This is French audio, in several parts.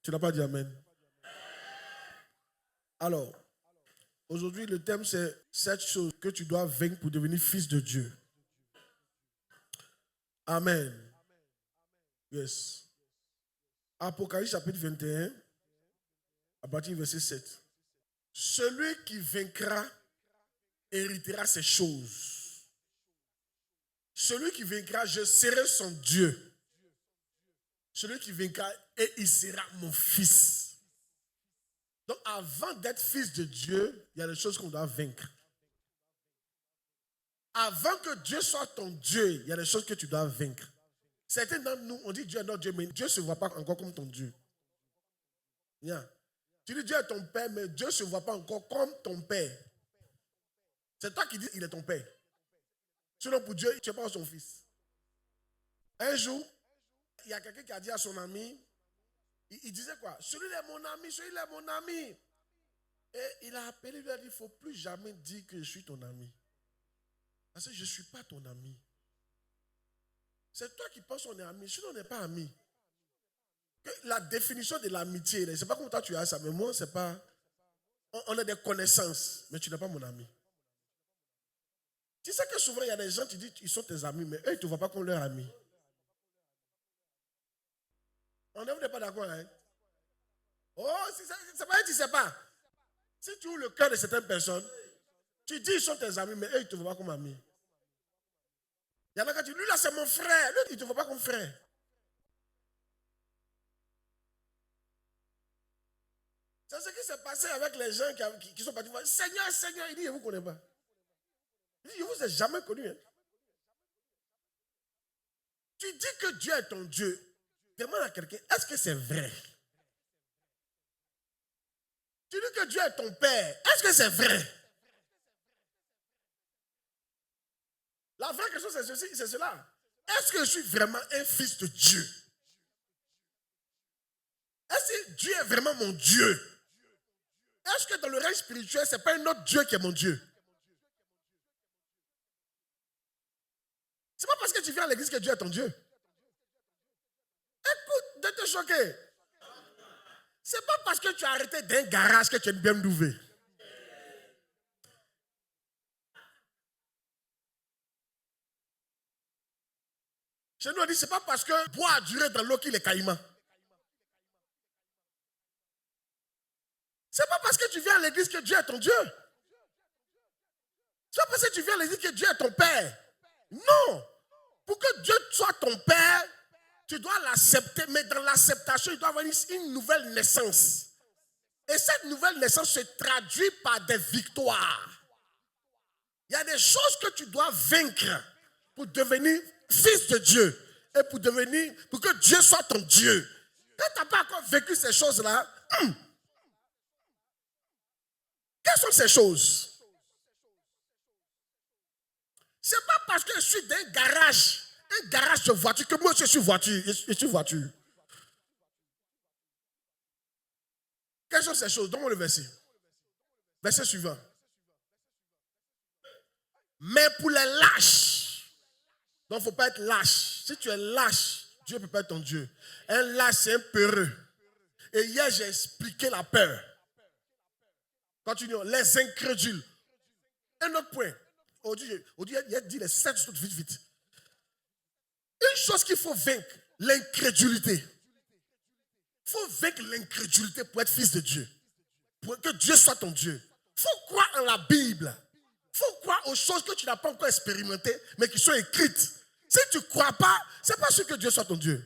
Tu n'as pas dit amen. Alors, aujourd'hui, le thème, c'est 7 choses que tu dois vaincre pour devenir fils de Dieu. Amen. Yes. Apocalypse chapitre 21, à partir du verset 7. Celui qui vaincra héritera ces choses. Celui qui vaincra, je serai son Dieu. Celui qui vaincra, et il sera mon fils. Donc avant d'être fils de Dieu, il y a des choses qu'on doit vaincre. Avant que Dieu soit ton Dieu, il y a des choses que tu dois vaincre. Certains d'entre nous, on dit Dieu est notre Dieu, mais Dieu ne se voit pas encore comme ton Dieu. Yeah. Tu dis Dieu est ton père, mais Dieu ne se voit pas encore comme ton père. C'est toi qui dis qu'il est ton père. Sinon pour Dieu, tu n'es pas son fils. Un jour, il y a quelqu'un qui a dit à son ami, il disait quoi? Celui-là est mon ami, celui-là est mon ami. Et il a appelé, il lui a dit, il ne faut plus jamais dire que je suis ton ami. Parce que je ne suis pas ton ami. C'est toi qui penses qu'on est ami, sinon on n'est pas ami. La définition de l'amitié, je ne sais pas comment toi tu as ça, mais moi, c'est pas... On a des connaissances, mais tu n'es pas mon ami. Tu sais que souvent, il y a des gens qui disent qu'ils sont tes amis, mais eux, ils ne te voient pas comme leur ami. On n'est pas d'accord, hein? Oh, c'est pas que tu ne sais pas. Si tu ouvres le cœur de certaines personnes, tu dis qu'ils sont tes amis, mais eux, ils ne te voient pas comme amis. Il y en a qui disent, lui là, c'est mon frère. Lui, il ne te voit pas comme frère. C'est ce qui s'est passé avec les gens qui sont partis voir. Seigneur, Seigneur, il dit, je ne vous connais pas. Il dit, je ne vous ai jamais connu. Hein. Tu dis que Dieu est ton Dieu. Demande à quelqu'un, est-ce que c'est vrai? Tu dis que Dieu est ton Père. Est-ce que c'est vrai? La vraie question, c'est ceci, c'est cela. Est-ce que je suis vraiment un fils de Dieu? Est-ce que Dieu est vraiment mon Dieu? Est-ce que dans le règne spirituel, ce n'est pas un autre Dieu qui est mon Dieu? Ce n'est pas parce que tu viens à l'église que Dieu est ton Dieu. Écoute, de te choquer. Ce n'est pas parce que tu as arrêté d'un garage que tu es une BMW. Chez nous, on dit, ce n'est pas parce que bois a duré dans l'eau qu'il est caïman. Ce n'est pas parce que tu viens à l'église que Dieu est ton Dieu. Ce n'est pas parce que tu viens à l'église que Dieu est ton Père. Non. Pour que Dieu soit ton Père, tu dois l'accepter, mais dans l'acceptation, il doit avoir une nouvelle naissance. Et cette nouvelle naissance se traduit par des victoires. Il y a des choses que tu dois vaincre pour devenir fils de Dieu et pour que Dieu soit ton Dieu. Quand tu n'as pas encore vécu ces choses-là, quelles sont ces choses? Ce n'est pas parce que je suis dans un garage de voiture, que moi je suis voiture. Quelles sont ces choses? Donne-moi le verset. Verset suivant. Mais pour les lâches, donc il ne faut pas être lâche. Si tu es lâche, Dieu ne peut pas être ton Dieu. Un lâche, c'est un peureux. Et hier, j'ai expliqué la peur. Continuons. Les incrédules. Un autre point. Aujourd'hui, il a dit les 7 choses vite. Une chose qu'il faut vaincre, l'incrédulité. Il faut vaincre l'incrédulité pour être fils de Dieu. Pour que Dieu soit ton Dieu. Il faut croire en la Bible. Il faut croire aux choses que tu n'as pas encore expérimentées, mais qui sont écrites. Si tu ne crois pas, ce n'est pas sûr que Dieu soit ton Dieu.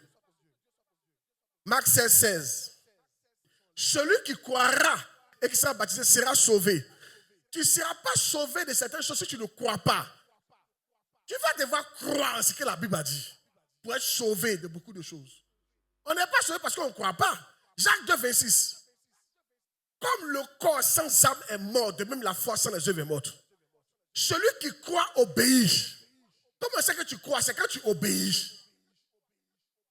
Marc 16. Celui qui croira et qui sera baptisé sera sauvé. Tu ne seras pas sauvé de certaines choses si tu ne crois pas. Tu vas devoir croire en ce que la Bible a dit pour être sauvé de beaucoup de choses. On n'est pas sauvé parce qu'on ne croit pas. Jacques 2, 26. Comme le corps sans âme est mort, de même la foi sans les œuvres est morte. Celui qui croit obéit. Comment c'est que tu crois? C'est quand tu obéis.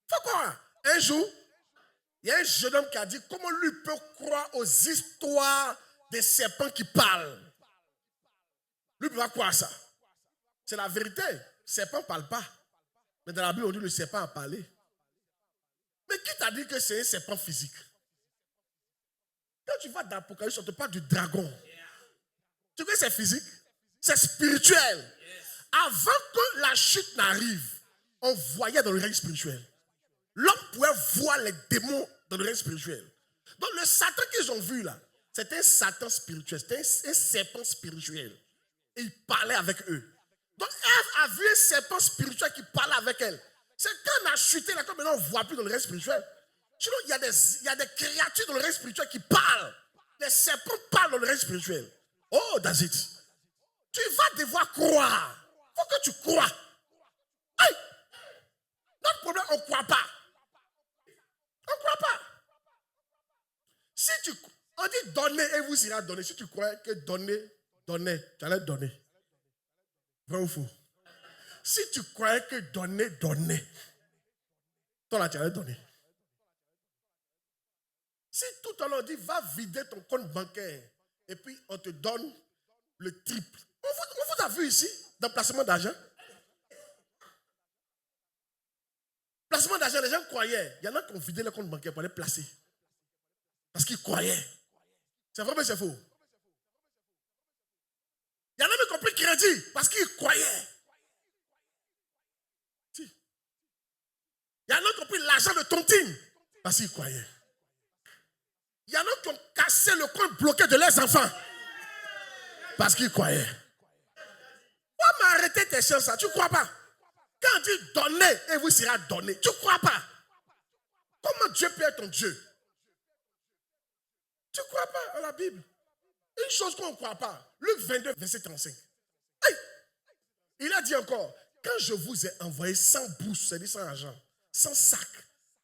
Il faut croire. Un jour, il y a un jeune homme qui a dit comment lui peut croire aux histoires des serpents qui parlent. Lui peut pas croire ça. C'est la vérité. Le serpent ne parle pas. Mais dans la Bible, on dit le serpent a parlé. Mais qui t'a dit que c'est un serpent physique? Quand tu vas dans l'Apocalypse, on te parle du dragon. Tu sais que c'est physique? C'est spirituel. Avant que la chute n'arrive, on voyait dans le règne spirituel. L'homme pouvait voir les démons dans le règne spirituel. Donc le Satan qu'ils ont vu là, c'était un Satan spirituel, c'était un serpent spirituel. Et il parlait avec eux. Donc Ève a vu un serpent spirituel qui parlait avec elle. C'est quand on a chuté là, comme maintenant on ne voit plus dans le règne spirituel. Sinon, il y a des créatures dans le règne spirituel qui parlent. Les serpents parlent dans le règne spirituel. Oh, that's it. Tu vas devoir croire. Il faut que tu crois. Hey! Notre problème, on ne croit pas. On ne croit pas. Si on dit donner et vous irez donner. Si tu crois que donner, tu allais donner. Vrai ou faux? Si tu croyais que donner, toi là, tu allais donner. Si tout à l'heure on dit, va vider ton compte bancaire et puis on te donne le triple. On vous a vu ici, dans le placement d'argent. Placement d'argent, les gens croyaient. Il y en a qui ont vidé le compte bancaire pour les placer. Parce qu'ils croyaient. C'est vrai, mais c'est faux. Il y en a qui ont pris crédit parce qu'ils croyaient. Si. Il y en a qui ont pris l'argent de tontine parce qu'ils croyaient. Il y en a qui ont cassé le compte bloqué de leurs enfants parce qu'ils croyaient. Pourquoi m'arrêter tes chances? Tu ne crois pas? Quand on dit donner et vous serez donné, tu ne crois pas? Comment Dieu peut être ton Dieu? Tu ne crois pas à la Bible? Une chose qu'on ne croit pas. Luc 22, verset 35. Hey! Il a dit encore, quand je vous ai envoyé sans bourse, c'est-à-dire sans argent, sans sac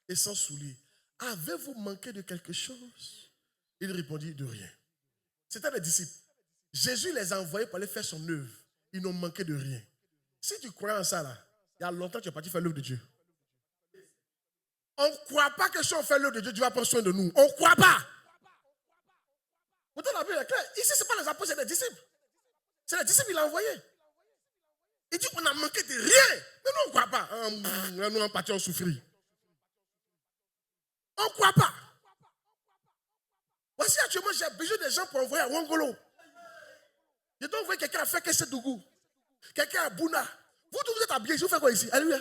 et sans souliers, avez-vous manqué de quelque chose? Il répondit de rien. C'était les disciples. Jésus les a envoyés pour aller faire son œuvre. Ils n'ont manqué de rien. Si tu crois en ça, là, il y a longtemps que tu es parti faire l'œuvre de Dieu. On ne croit pas que si on fait l'œuvre de Dieu, Dieu va prendre soin de nous. On ne croit pas. Pourtant, la Bible est claire. Ici, ce n'est pas les apôtres, c'est les disciples. C'est les disciples qu'il a envoyés. Il dit qu'on a manqué de rien. Mais nous, on ne croit pas. Nous, en partie, on souffrit. On ne croit pas. Voici actuellement, j'ai besoin de gens pour envoyer à Wongolo. Je dois envoyer quelqu'un à faire Kessedougou. Quelqu'un à Bouna. Vous tous vous êtes habillés, vous faites quoi ici? Alléluia.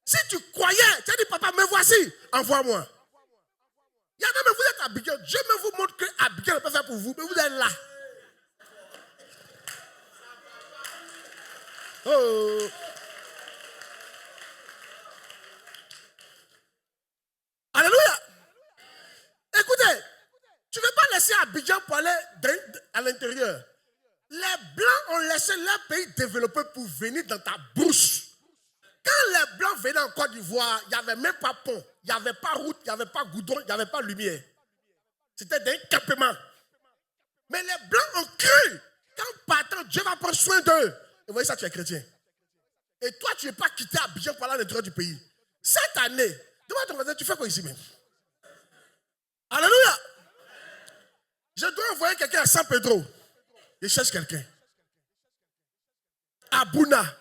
Si tu croyais, tu as dit, papa, me voici, envoie-moi. Il y en a, mais vous êtes Abigail. Dieu me vous montre que Abigail ne peut faire pour vous, mais vous êtes là. Oh. Alléluia. Écoutez, tu ne veux pas laisser Abidjan pour aller à l'intérieur. Les Blancs ont laissé leur pays développé pour venir dans ta bouche. Quand les Blancs venaient en Côte d'Ivoire, il n'y avait même pas pont, il n'y avait pas route, il n'y avait pas goudron, il n'y avait pas lumière. C'était des campements. Mais les Blancs ont cru qu'en partant, Dieu va prendre soin d'eux. Et vous voyez ça, tu es chrétien. Et toi, tu n'es pas quitté Abidjan pour aller à l'intérieur du pays. Cette année, demande à ton voisin, tu fais quoi ici même? Alléluia. Je dois envoyer quelqu'un à San Pedro. Je cherche quelqu'un. À Bouna.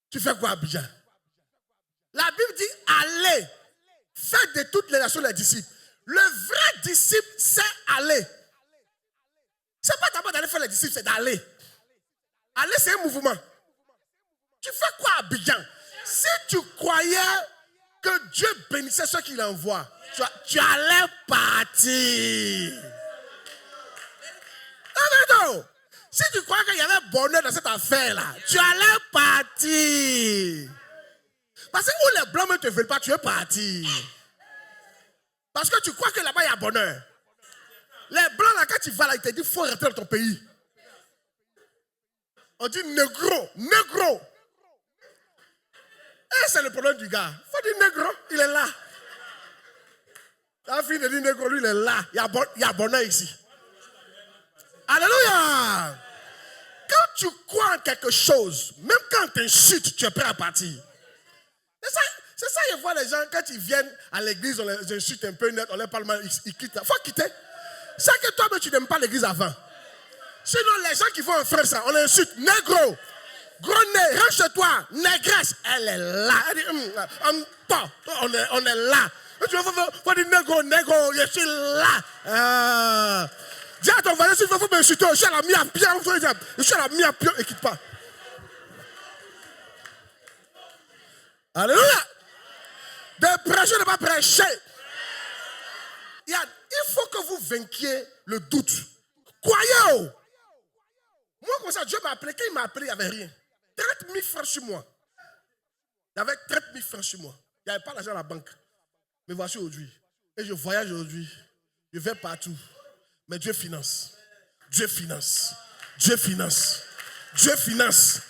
Tu fais quoi à Abidjan? La Bible dit allez, faites de toutes les nations les disciples. Le vrai disciple, c'est aller. C'est pas d'abord d'aller faire les disciples, c'est d'aller. Aller, c'est un mouvement. Tu fais quoi à Abidjan? Si tu croyais que Dieu bénissait ceux qu'il envoie, tu allais partir. Non. Si tu crois qu'il y avait bonheur dans cette affaire-là, tu allais partir. Parce que où les Blancs ne te veulent pas, tu es parti. Parce que tu crois que là-bas, il y a bonheur. Les Blancs, là, quand tu vas là, ils te disent qu'il faut rentrer dans ton pays. On dit négro. Et c'est le problème du gars. Il faut dire négro, il est là. La fille de dire négro, lui, il est là. Il y a bonheur ici. Alléluia. Quand tu crois en quelque chose, même quand tu insultes, tu es prêt à partir. C'est ça, je vois les gens, quand ils viennent à l'église, on les insulte un peu net, on les parle mal, ils quittent. Il faut quitter. C'est que toi, mais tu n'aimes pas l'église avant. Sinon, les gens qui vont en faire ça, on les insulte. Négro. Gros nez, rentre chez toi. Négresse, elle est là. Elle dit, on est là. Tu vas dire, négro, je suis là. Dis à ton voisin, s'il faut m'insulter, je suis à la mi-à-pied. Je suis à la mi-à-pied, ne quitte pas. Alléluia. De prêcher, ne pas prêcher. Il faut que vous vainquiez le doute. Croyez-vous. Moi, comme ça, Dieu m'a appelé. Quand il m'a appelé, il n'y avait rien. 30 000 francs sur moi. Il y avait 30 000 francs sur moi. Il n'y avait pas d'argent à la banque. Mais voici aujourd'hui. Et je voyage aujourd'hui. Je vais partout. Mais Dieu finance. Dieu finance. Dieu finance. Dieu finance.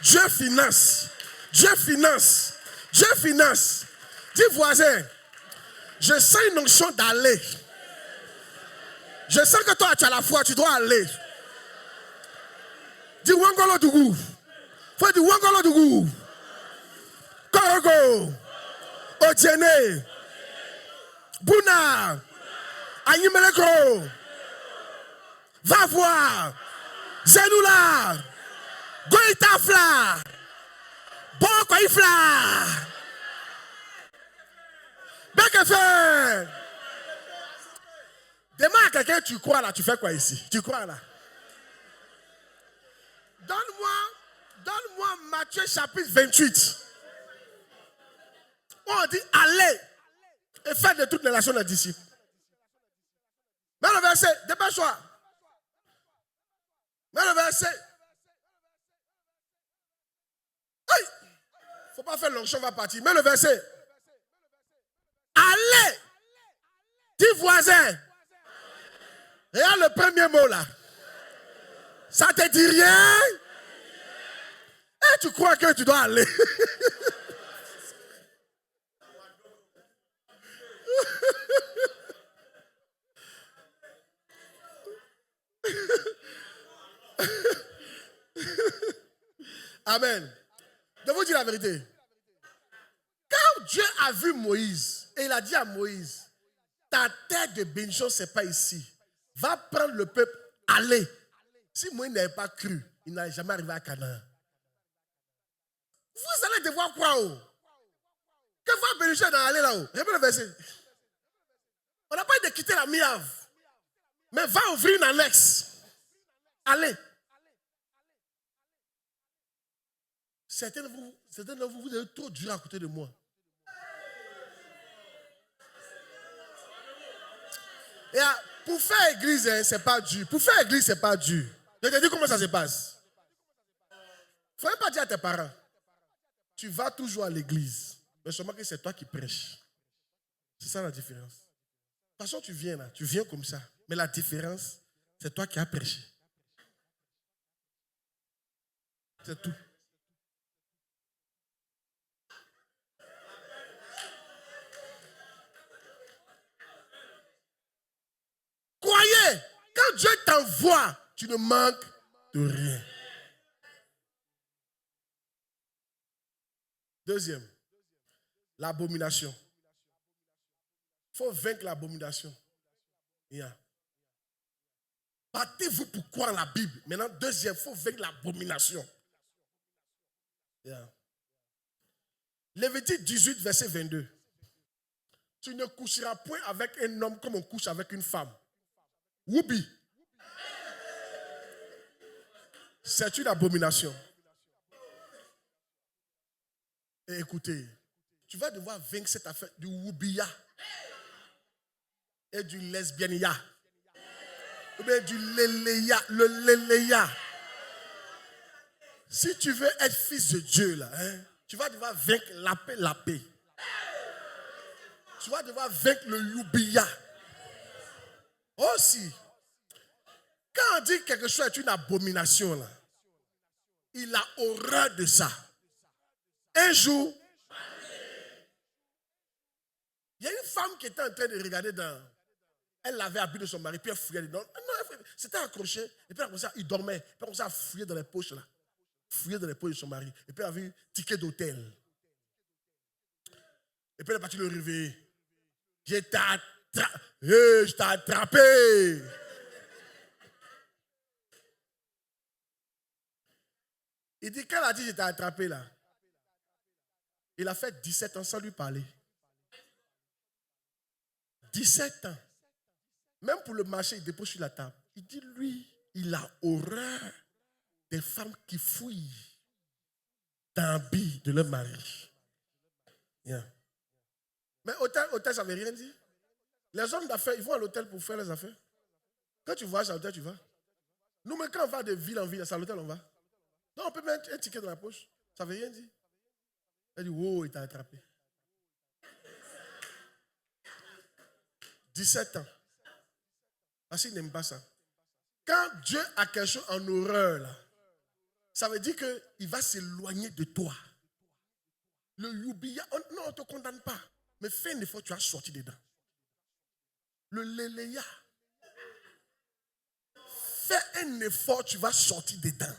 Dieu finance. Dieu finance. Dieu finance. Dis voisin, je sens une onction d'aller. Je sens que toi, tu as la foi, tu dois aller. Dis Wangolo Dougou. Faut dire Wangolo Dougou. Korogo. Odiene. Bouna. Agnimeleko. Va voir. Zenoula. Goitafla. Bokoifla. Bekefé. Demande à quelqu'un, tu crois là, tu fais quoi ici? Tu crois là? Donne-moi Matthieu chapitre 28. On dit allez et faites de toutes les nations des disciples. Mais le verset, dépêche-toi. Mais le verset. Il ne faut pas faire l'onction, on va partir. Mais le verset. Allez. Dis voisin. Regarde le premier mot là. Ça te dit rien? Et tu crois que tu dois aller? Amen. Je vous dis la vérité. Quand Dieu a vu Moïse, et il a dit à Moïse, ta terre de bénédiction, ce n'est pas ici. Va prendre le peuple, allez. Si Moïse n'avait pas cru, il n'allait jamais arrivé à Canaan. Vous allez devoir croire. Que va bénédiction dans aller là-haut? Répète le verset. On n'a pas dit de quitter la Miave. Mais va ouvrir une annexe. Allez. Certains de vous, vous êtes trop dur à côté de moi. Et pour faire église, hein, c'est pas dur. Pour faire église, c'est pas dur. Je te dis comment ça se passe. Il ne faut pas dire à tes parents. Tu vas toujours à l'église. Mais seulement que c'est toi qui prêches. C'est ça la différence. De toute façon, tu viens là. Tu viens comme ça. Mais la différence, c'est toi qui as prêché. C'est tout. Croyez, quand Dieu t'envoie, tu ne manques de rien. Deuxième, l'abomination. Il faut vaincre l'abomination. Yeah. Battez-vous pour croire en la Bible. Maintenant, deuxième, il faut vaincre l'abomination. Yeah. Lévitique 18, verset 22. Tu ne coucheras point avec un homme comme on couche avec une femme. Woubi. C'est une abomination. Et écoutez, tu vas devoir vaincre cette affaire du woubiya et du lesbiania. Ou bien du léléya, le léléya. Si tu veux être fils de Dieu, là, hein, tu vas devoir vaincre la paix. Tu vas devoir vaincre le woubiya. Aussi, quand on dit que quelque chose est une abomination, là, il a horreur de ça. Un jour, il y a une femme qui était en train de regarder dans. Elle l'avait habillé de son mari, puis elle fouillait dedans. Non, c'était accroché, et puis elle commençait, il dormait, puis elle commençait à fouiller dans les poches là. Fouiller dans les poches de son mari, et puis elle avait un ticket d'hôtel. Et puis elle est partie le réveiller. Je t'ai attrapé. Il dit, quand il a dit, je t'ai attrapé là, il a fait 17 ans sans lui parler. 17 ans. Même pour le marché, il dépose sur la table. Il dit, lui, il a horreur des femmes qui fouillent dans l'habit de leur mari. Yeah. Mais hôtel, ça ne veut rien dire. Les hommes d'affaires, ils vont à l'hôtel pour faire les affaires. Quand tu voyages à l'hôtel, tu vas. Nous, mais quand on va de ville en ville, c'est à l'hôtel, on va. Donc, on peut mettre un ticket dans la poche. Ça ne veut rien dire. Elle dit, wow, il t'a attrapé. 17 ans. Parce qu'il n'aime pas ça. Quand Dieu a quelque chose en horreur, là, ça veut dire qu'il va s'éloigner de toi. Le youbia, non, on ne te condamne pas. Mais fais un effort, tu vas sortir dedans. Le léléa, fais un effort, tu vas sortir dedans.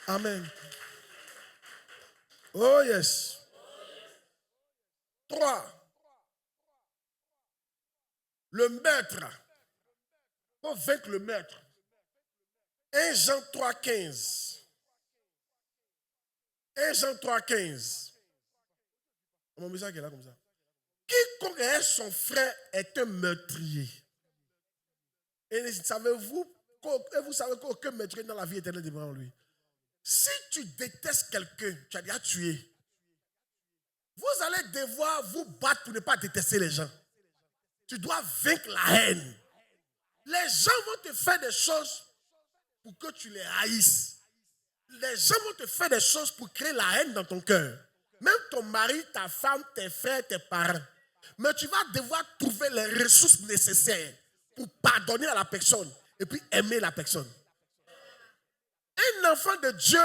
Amen. Oh yes. 3. Le maître. Pour vaincre le maître. 1 Jean 3, 15. 1 Jean 3, 15. Mon message est là comme ça. Quiconque est son frère est un meurtrier. Et savez-vous qu'aucun meurtrier dans la vie éternelle devant lui. Si tu détestes quelqu'un, tu as déjà tué. Vous allez devoir vous battre pour ne pas détester les gens. Tu dois vaincre la haine. Les gens vont te faire des choses pour que tu les haïsses. Les gens vont te faire des choses pour créer la haine dans ton cœur. Même ton mari, ta femme, tes frères, tes parents. Mais tu vas devoir trouver les ressources nécessaires pour pardonner à la personne et puis aimer la personne. Un enfant de Dieu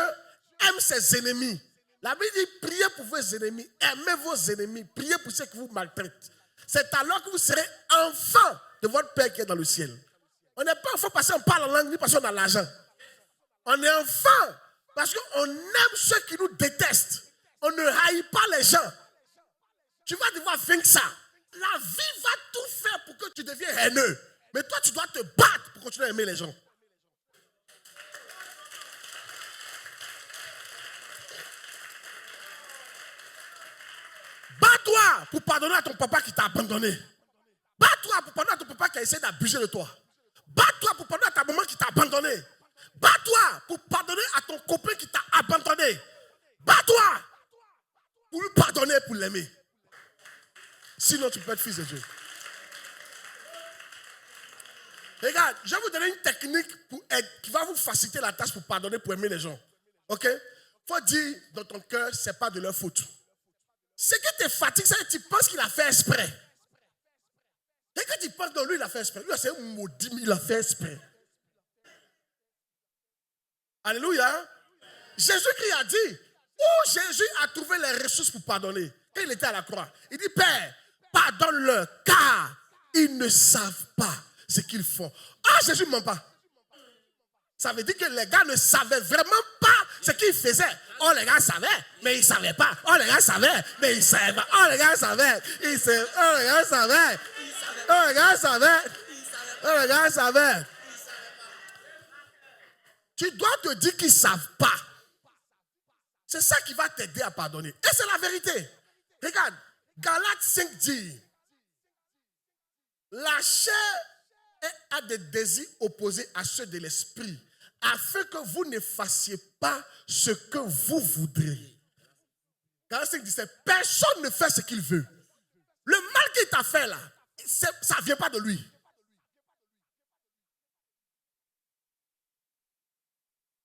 aime ses ennemis. La Bible dit, priez pour vos ennemis, aimez vos ennemis, priez pour ceux qui vous maltraitent. C'est alors que vous serez enfant de votre Père qui est dans le ciel. On n'est pas enfant parce qu'on parle en langue, ni parce qu'on a l'argent. On est enfant parce qu'on aime ceux qui nous détestent. On ne haït pas les gens. Tu vas devoir vaincre ça. La vie va tout faire pour que tu deviennes haineux. Mais toi, tu dois te battre pour continuer à aimer les gens. Bats-toi pour pardonner à ton papa qui t'a abandonné. Bats-toi pour pardonner à ton papa qui a essayé d'abuser de toi. Bats-toi pour pardonner à ta maman qui t'a abandonné. Bats-toi pour pardonner à ton copain qui t'a abandonné. Bats-toi pour lui pardonner et pour l'aimer. Sinon, tu peux être fils de Dieu. Regarde, je vais vous donner une technique qui va vous faciliter la tâche pour pardonner, pour aimer les gens. Ok? Il faut dire dans ton cœur, ce n'est pas de leur faute. Ce qui te fatigue, c'est que tu penses qu'il a fait exprès. Et que tu penses, non, lui, il a fait exprès. Lui, c'est un maudit, mais il a fait exprès. Alléluia. Jésus-Christ a dit, où Jésus a trouvé les ressources pour pardonner. Quand il était à la croix, il dit, Père, pardonne-leur, car ils ne savent pas ce qu'ils font. Ah, Jésus ne ment pas. Ça veut dire que les gars ne savaient vraiment pas ce qu'ils faisaient. Oh, les gars savaient, mais ils ne savaient pas. Oh, les gars savaient, mais ils ne savaient pas. Oh, les gars savaient. Oh, les gars savaient. Oh, les gars savaient. Oh, les gars savaient. Tu dois te dire qu'ils ne savent pas. C'est ça qui va t'aider à pardonner. Et c'est la vérité. Regarde, Galates 5 dit, la chair a des désirs opposés à ceux de l'esprit, afin que vous ne fassiez pas ce que vous voudrez. Galates 5 dit, personne ne fait ce qu'il veut. Le mal qu'il t'a fait là, ça ne vient pas de lui.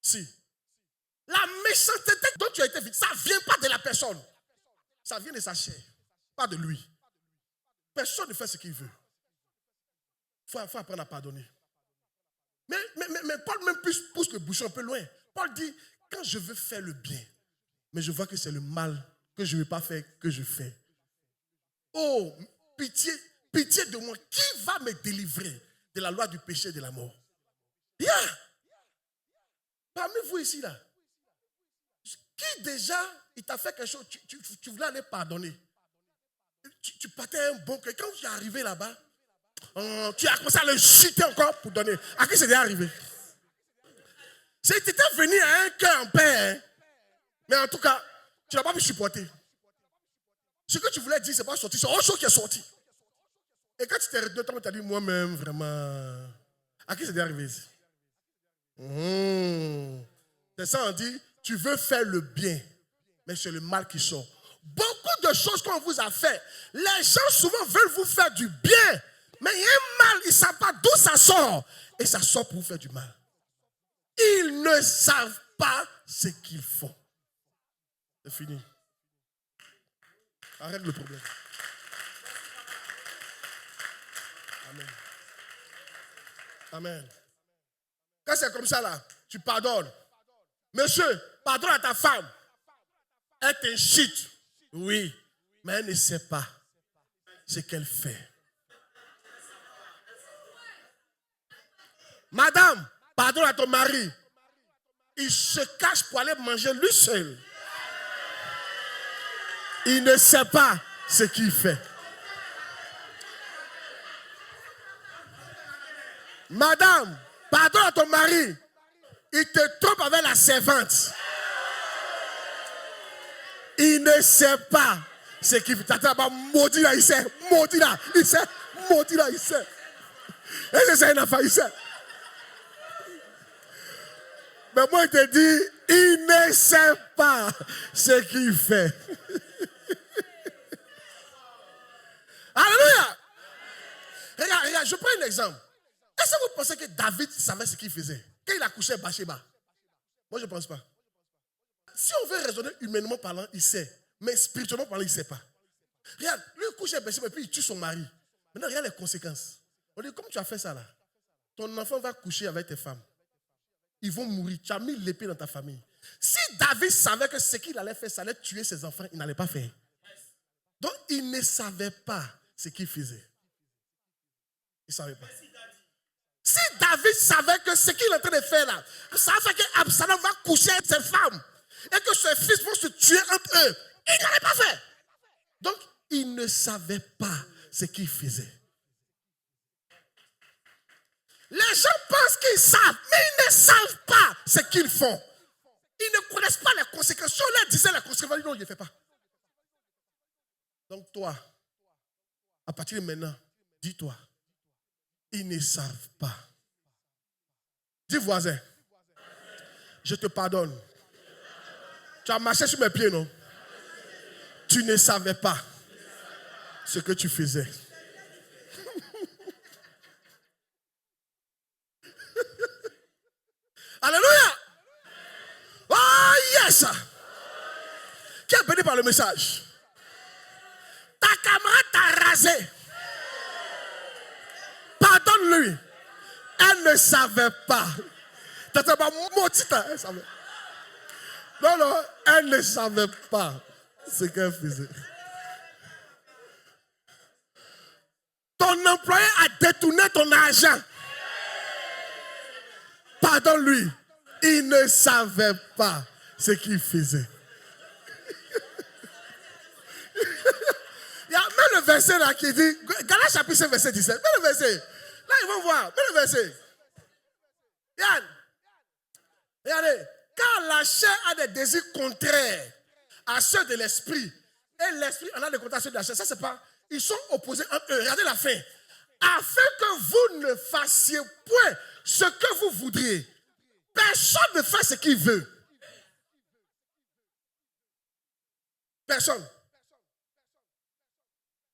Si. La méchanceté dont tu as été victime, ça ne vient pas de la personne. Ça vient de sa chair, pas de lui. Personne ne fait ce qu'il veut. Il faut apprendre à pardonner. Mais Paul même pousse le bouchon un peu loin. Paul dit, quand je veux faire le bien, mais je vois que c'est le mal que je ne veux pas faire, que je fais. Oh, pitié de moi. Qui va me délivrer de la loi du péché et de la mort? Parmi vous ici, là, Qui déjà, il t'a fait quelque chose, tu voulais aller pardonner. Tu partais un bon cœur. Quand tu es arrivé là-bas, tu as commencé à le chuter encore pour donner. À qui c'est déjà arrivé? Tu étais venu à un cœur en paix. Hein? Mais en tout cas, tu n'as pas pu supporter. Ce que tu voulais dire, ce n'est pas sorti. C'est autre chose qui est sorti. Et quand tu t'es retourné, tu as dit, moi-même, vraiment. À qui c'est déjà arrivé ici? C'est ça, on dit, tu veux faire le bien, mais c'est le mal qui sort. Beaucoup de choses qu'on vous a fait, les gens souvent veulent vous faire du bien, mais il y a un mal, ils ne savent pas d'où ça sort. Et ça sort pour vous faire du mal. Ils ne savent pas ce qu'ils font. C'est fini. Arrête le problème. Amen. Amen. Quand c'est comme ça là, tu pardonnes. Monsieur, pardonne à ta femme. Elle t'inchite. Oui, mais elle ne sait pas ce qu'elle fait. Madame, pardonne à ton mari. Il se cache pour aller manger lui seul. Il ne sait pas ce qu'il fait. Madame, pardonne à ton mari. Il te trompe avec la servante. Il ne sait pas ce qu'il fait. T'as maudit là, il sait. Maudit là, il sait. Maudit là, il sait. Et c'est une affaire, il sait. Mais moi, il te dit, il ne sait pas ce qu'il fait. Alléluia. Regarde, je prends un exemple. Est-ce que vous pensez que David savait ce qu'il faisait? Quand il a couché Bathsheba? Moi, je ne pense pas. Si on veut raisonner humainement parlant, il sait. Mais spirituellement parlant, il ne sait pas. Regarde, lui, il couche Bathsheba et puis il tue son mari. Maintenant, regarde les conséquences. On dit, comme tu as fait ça là, ton enfant va coucher avec tes femmes. Ils vont mourir. Tu as mis l'épée dans ta famille. Si David savait que ce qu'il allait faire, ça allait tuer ses enfants, il n'allait pas faire. Donc, il ne savait pas ce qu'il faisait. Il ne savait pas. Si David savait que ce qu'il est en train de faire là, ça fait qu'Absalom va coucher avec ses femmes et que ses fils vont se tuer entre eux, il n'allait pas faire. Donc, il ne savait pas ce qu'il faisait. Les gens pensent qu'ils savent, mais ils ne savent pas ce qu'ils font. Ils ne connaissent pas les conséquences. Si on leur disait les conséquences, non, il ne fait pas. Donc toi, à partir de maintenant, dis-toi, ils ne savent pas. Dis voisin, je te pardonne. Tu as marché sur mes pieds, non? Tu ne savais pas ce que tu faisais. Alléluia! Oh yes! Qui est béni par le message? Ta camarade t'a rasé. Pardonne-lui. Elle ne savait pas. Elle savait. Non, elle ne savait pas ce qu'elle faisait. Ton employé a détourné ton argent. Pardonne-lui. Il ne savait pas ce qu'il faisait. Il y a même le verset là qui dit, Galates chapitre 5, verset 17. Mets le verset. Là, ils vont voir. Mets le verset. Regarde. Regardez. Car la chair a des désirs contraires à ceux de l'esprit. Et l'esprit en a des contraires à ceux de la chair. Ça, c'est pas. Ils sont opposés entre eux. Regardez la fin. Afin que vous ne fassiez point ce que vous voudriez. Personne ne fait ce qu'il veut. Personne.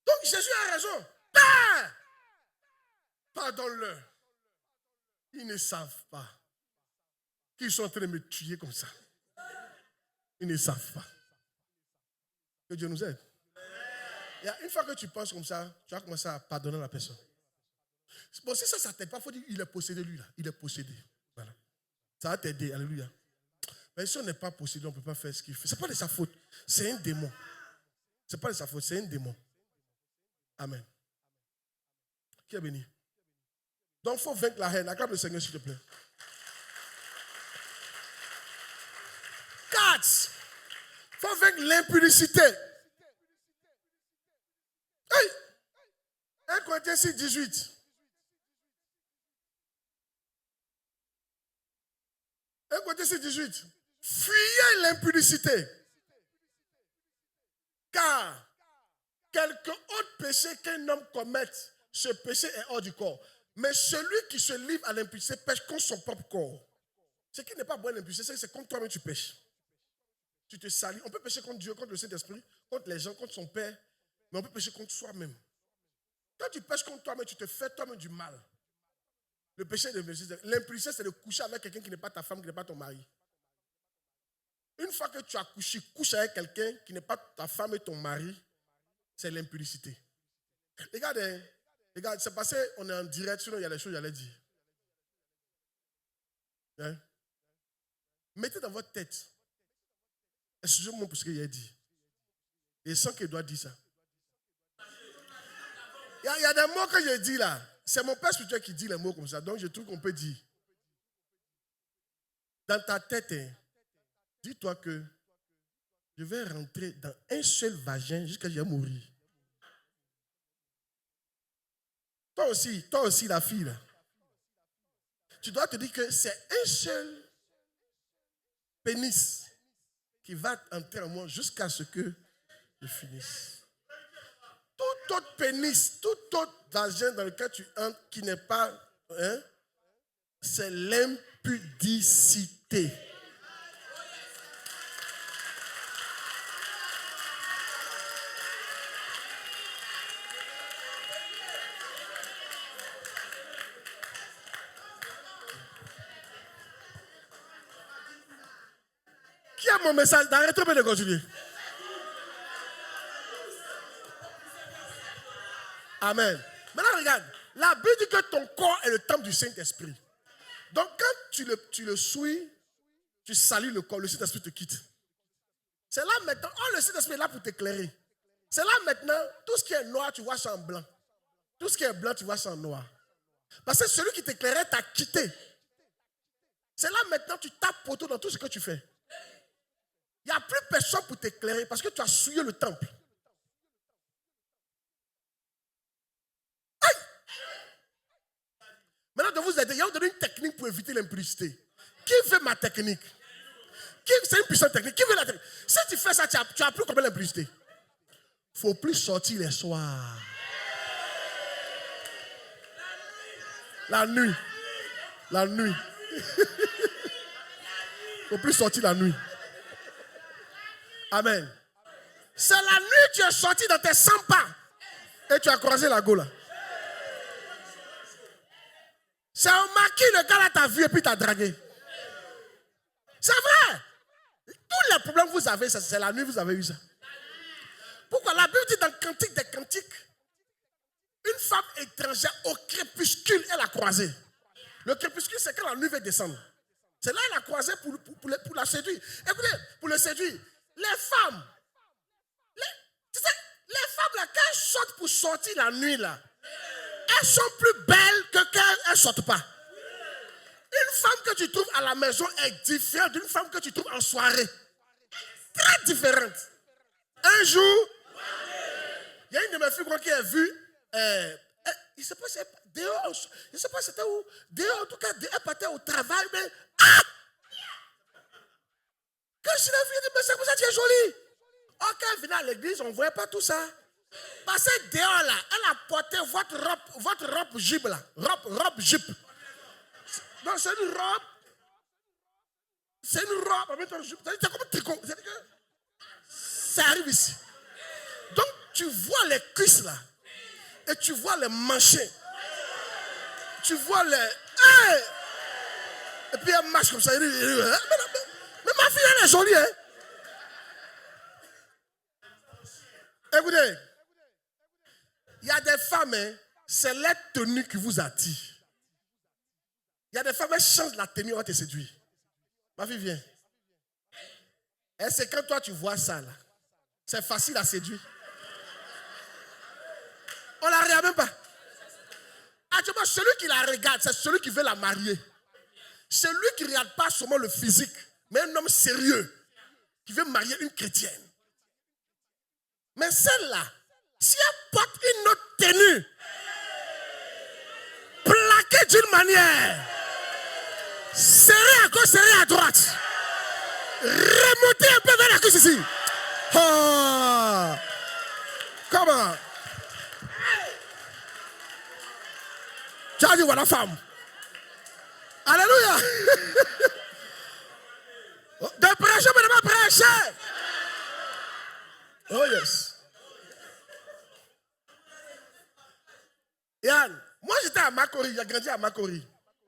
Donc Jésus a raison. Père, pardonne-leur. Ils ne savent pas qu'ils sont en train de me tuer comme ça. Ils ne savent pas. Que Dieu nous aide. Et une fois que tu penses comme ça, tu vas commencer à pardonner la personne. Bon, si ça ne t'aide pas, il faut dire qu'il est possédé lui là. Il est possédé. Voilà. Ça va t'aider. Alléluia. Mais si on n'est pas possédé, on ne peut pas faire ce qu'il fait. Ce n'est pas de sa faute. C'est un démon. Ce n'est pas de sa faute, c'est un démon. Amen. Qui est béni? Donc, il faut vaincre la haine. Acclame le Seigneur, s'il te plaît. 4. faut vaincre l'impudicité. Hey! 1 Corinthiens 6, 18. 1 Corinthiens 6, 18. Fuyez l'impudicité. Car quelque autre péché qu'un homme commette, ce péché est hors du corps. Mais celui qui se livre à l'impudicité pêche contre son propre corps. Ce qui n'est pas bon l'impudicité, c'est contre toi-même tu pêches. Tu te salis. On peut pécher contre Dieu, contre le Saint-Esprit, contre les gens, contre son Père, mais on peut pécher contre soi-même. Quand tu pêches contre toi-même, tu te fais toi-même du mal. Le péché de l'impudicité, c'est de coucher avec quelqu'un qui n'est pas ta femme, qui n'est pas ton mari. Une fois que tu as couché, couche avec quelqu'un qui n'est pas ta femme et ton mari, c'est l'impudicité. Regarde, c'est passé, on est en direct, sinon il y a des choses que j'allais dire. Hein? Mettez dans votre tête, excusez-moi pour ce qu'il a dit. Et sans qu'il doit dire ça. Il y a des mots que je dis là. C'est mon père spirituel qui dit les mots comme ça. Donc je trouve qu'on peut dire. Dans ta tête, dis-toi que je vais rentrer dans un seul vagin jusqu'à ce que je vais mourir. Toi aussi la fille là. Tu dois te dire que c'est un seul pénis qui va entrer en moi jusqu'à ce que je finisse. Tout autre pénis, tout autre vagin dans lequel tu entres qui n'est pas, c'est l'impudicité. Qui a mon message? Arrêtez de continuer. Amen. Maintenant, regarde. La Bible dit que ton corps est le temple du Saint-Esprit. Donc, quand tu le souilles, tu salis le corps, le Saint-Esprit te quitte. C'est là maintenant, le Saint-Esprit est là pour t'éclairer. C'est là maintenant, tout ce qui est noir, tu vois ça en blanc. Tout ce qui est blanc, tu vois ça en noir. Parce que celui qui t'éclairait t'a quitté. C'est là maintenant, tu tapes poteau dans tout ce que tu fais. Il n'y a plus personne pour t'éclairer parce que tu as souillé le temple. Maintenant, de vous aider, il y a donné une technique pour éviter l'impudicité. Qui veut ma technique? C'est une puissante technique. Qui veut la technique? Si tu fais ça, tu n'as plus combien l'impudicité? Il ne faut plus sortir les soirs. La nuit. La nuit. Il ne faut plus sortir la nuit. Amen. C'est la nuit que tu es sorti dans tes 100 pas et tu as croisé la Gola. C'est un maquis, le gars là t'a vu et puis t'a dragué. C'est vrai. Tous les problèmes que vous avez, c'est la nuit que vous avez eu ça. Pourquoi? La Bible dit dans le Cantique des Cantiques, une femme étrangère au crépuscule, elle a croisé. Le crépuscule, c'est quand la nuit va descendre. C'est là qu'elle a croisé pour la séduire. Écoutez, pour le séduire, les femmes, tu sais, les femmes là, quand elles sortent pour sortir la nuit là, elles sont plus belles que quand elles ne sortent pas. Une femme que tu trouves à la maison est différente d'une femme que tu trouves en soirée. Très différente. Un jour, il y a une de mes filles qui a vu, je ne sais pas si dehors, je ne sais pas si c'était où, dehors en tout cas, elle partait au travail, mais quand je l'ai vue, mais c'est pour ça que tu es jolie. Quand elle venait à l'église, on ne voyait pas tout ça. Parce que dehors là, elle a porté votre robe jupe là. Robe jupe. Donc c'est une robe. C'est une robe avec un jupe. C'est comme un tricot. Ça arrive ici. Donc tu vois les cuisses là. Et tu vois les manchets. Tu vois les. Hey! Et puis elle marche comme ça. Mais ma fille elle est jolie hein. Écoutez. Il y a des femmes, c'est la tenue qui vous attire. Il y a des femmes, elles changent la tenue, on va te séduire. Ma fille, viens. Et c'est quand toi tu vois ça, là. C'est facile à séduire. On la regarde même pas. Actuellement, celui qui la regarde, c'est celui qui veut la marier. Celui qui ne regarde pas seulement le physique, mais un homme sérieux. qui veut marier une chrétienne. Mais celle-là, si elle porte une autre tenue, plaquée d'une manière, serrée à gauche, serrée à droite, remontez un peu vers la cuisse ici. Oh. Comment? Tu as dit voilà femme. Alléluia. De prêcher, mais de pas prêcher. Oh yes. Yann, moi j'étais à Makori, j'ai grandi à Makori.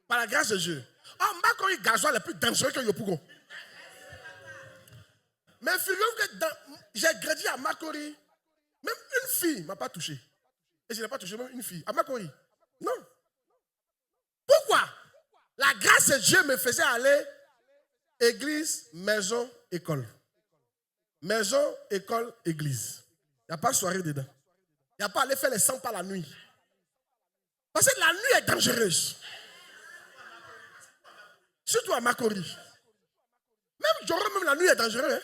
Par la grâce de Dieu. Oh, Makori, gasoil le plus dangereux que Yopougon. Mais figurez-vous que j'ai grandi à Makori. Même une fille ne m'a pas touché. Et je n'ai pas touché même une fille. À Makori. Non. Pourquoi? La grâce de Dieu me faisait aller église, maison, école. Maison, école, église. Il n'y a pas de soirée dedans. Il n'y a pas aller faire les 100 pas la nuit. Parce que la nuit est dangereuse. Surtout à Makori. Même Joro, même la nuit est dangereuse. Hein?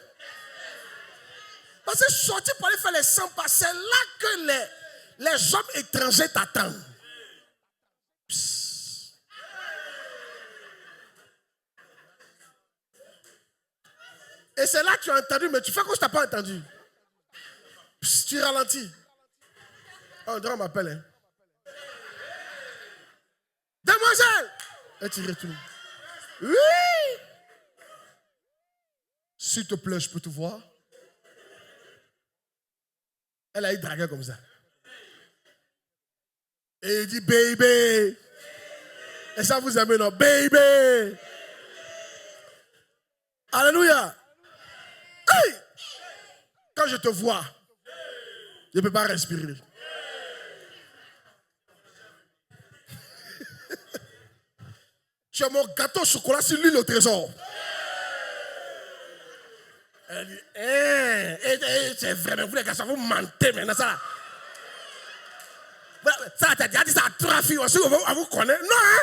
Parce que sortir pour aller faire les 100 pas, c'est là que les hommes étrangers t'attendent. Et c'est là que tu as entendu, mais tu fais quoi, je t'ai pas entendu. Psst, tu ralentis. Oh, on m'appelle. Hein. Demoiselle! Et tu retournes. Oui! S'il te plaît, je peux te voir? Elle a eu dragué comme ça. Et il dit, baby. Et ça vous aime, non? Baby. Alléluia. Hey! Quand je te vois, je ne peux pas respirer. Tu as mon gâteau au chocolat sur l'huile au trésor. Elle dit, c'est vrai, vous les garçons, vous mentez maintenant, ça. Ça, t'as déjà dit ça à 3 filles aussi, on vous connaît. Non, hein?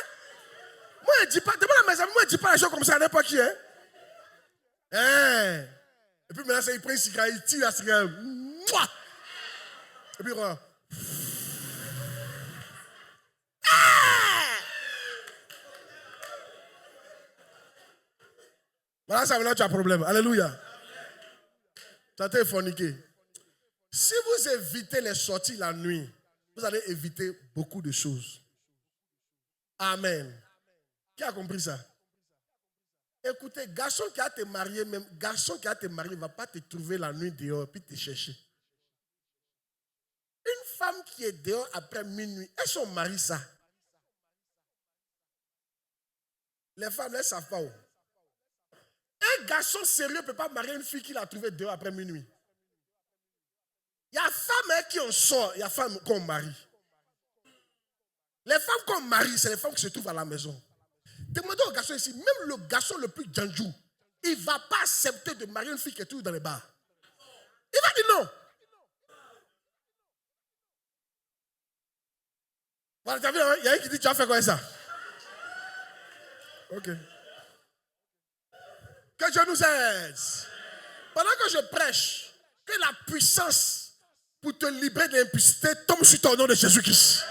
Moi, je ne dis pas, demande à mes amis, moi, je ne dis pas les choses comme ça à n'importe qui, hein? Hein? Et puis maintenant, il prend une cigarette, il tire la cigarette. Et puis, quoi? Voilà, ça, maintenant, tu as un problème. Alléluia. Tu as été forniqué. Si vous évitez les sorties la nuit, vous allez éviter beaucoup de choses. Amen. Qui a compris ça? Écoutez, garçon qui a te marié, même garçon qui a te marié ne va pas te trouver la nuit dehors et puis te chercher. Une femme qui est dehors après minuit, et son mari ça. Les femmes, elles ne savent pas où. Un garçon sérieux ne peut pas marier une fille qu'il a trouvée dehors après minuit. Il y a femmes qui en sortent, il y a femmes qu'on marie. Les femmes qu'on marie, c'est les femmes qui se trouvent à la maison. Demandez au garçon ici, même le garçon le plus djanjou, il ne va pas accepter de marier une fille qui est toujours dans les bars. Il va dire non. Voilà, tu as vu, hein? Il y a un qui dit, tu as fait quoi ça? Ok. Que Dieu nous aide. Pendant que je prêche, que la puissance pour te libérer de l'impudicité tombe sur ton nom de Jésus-Christ.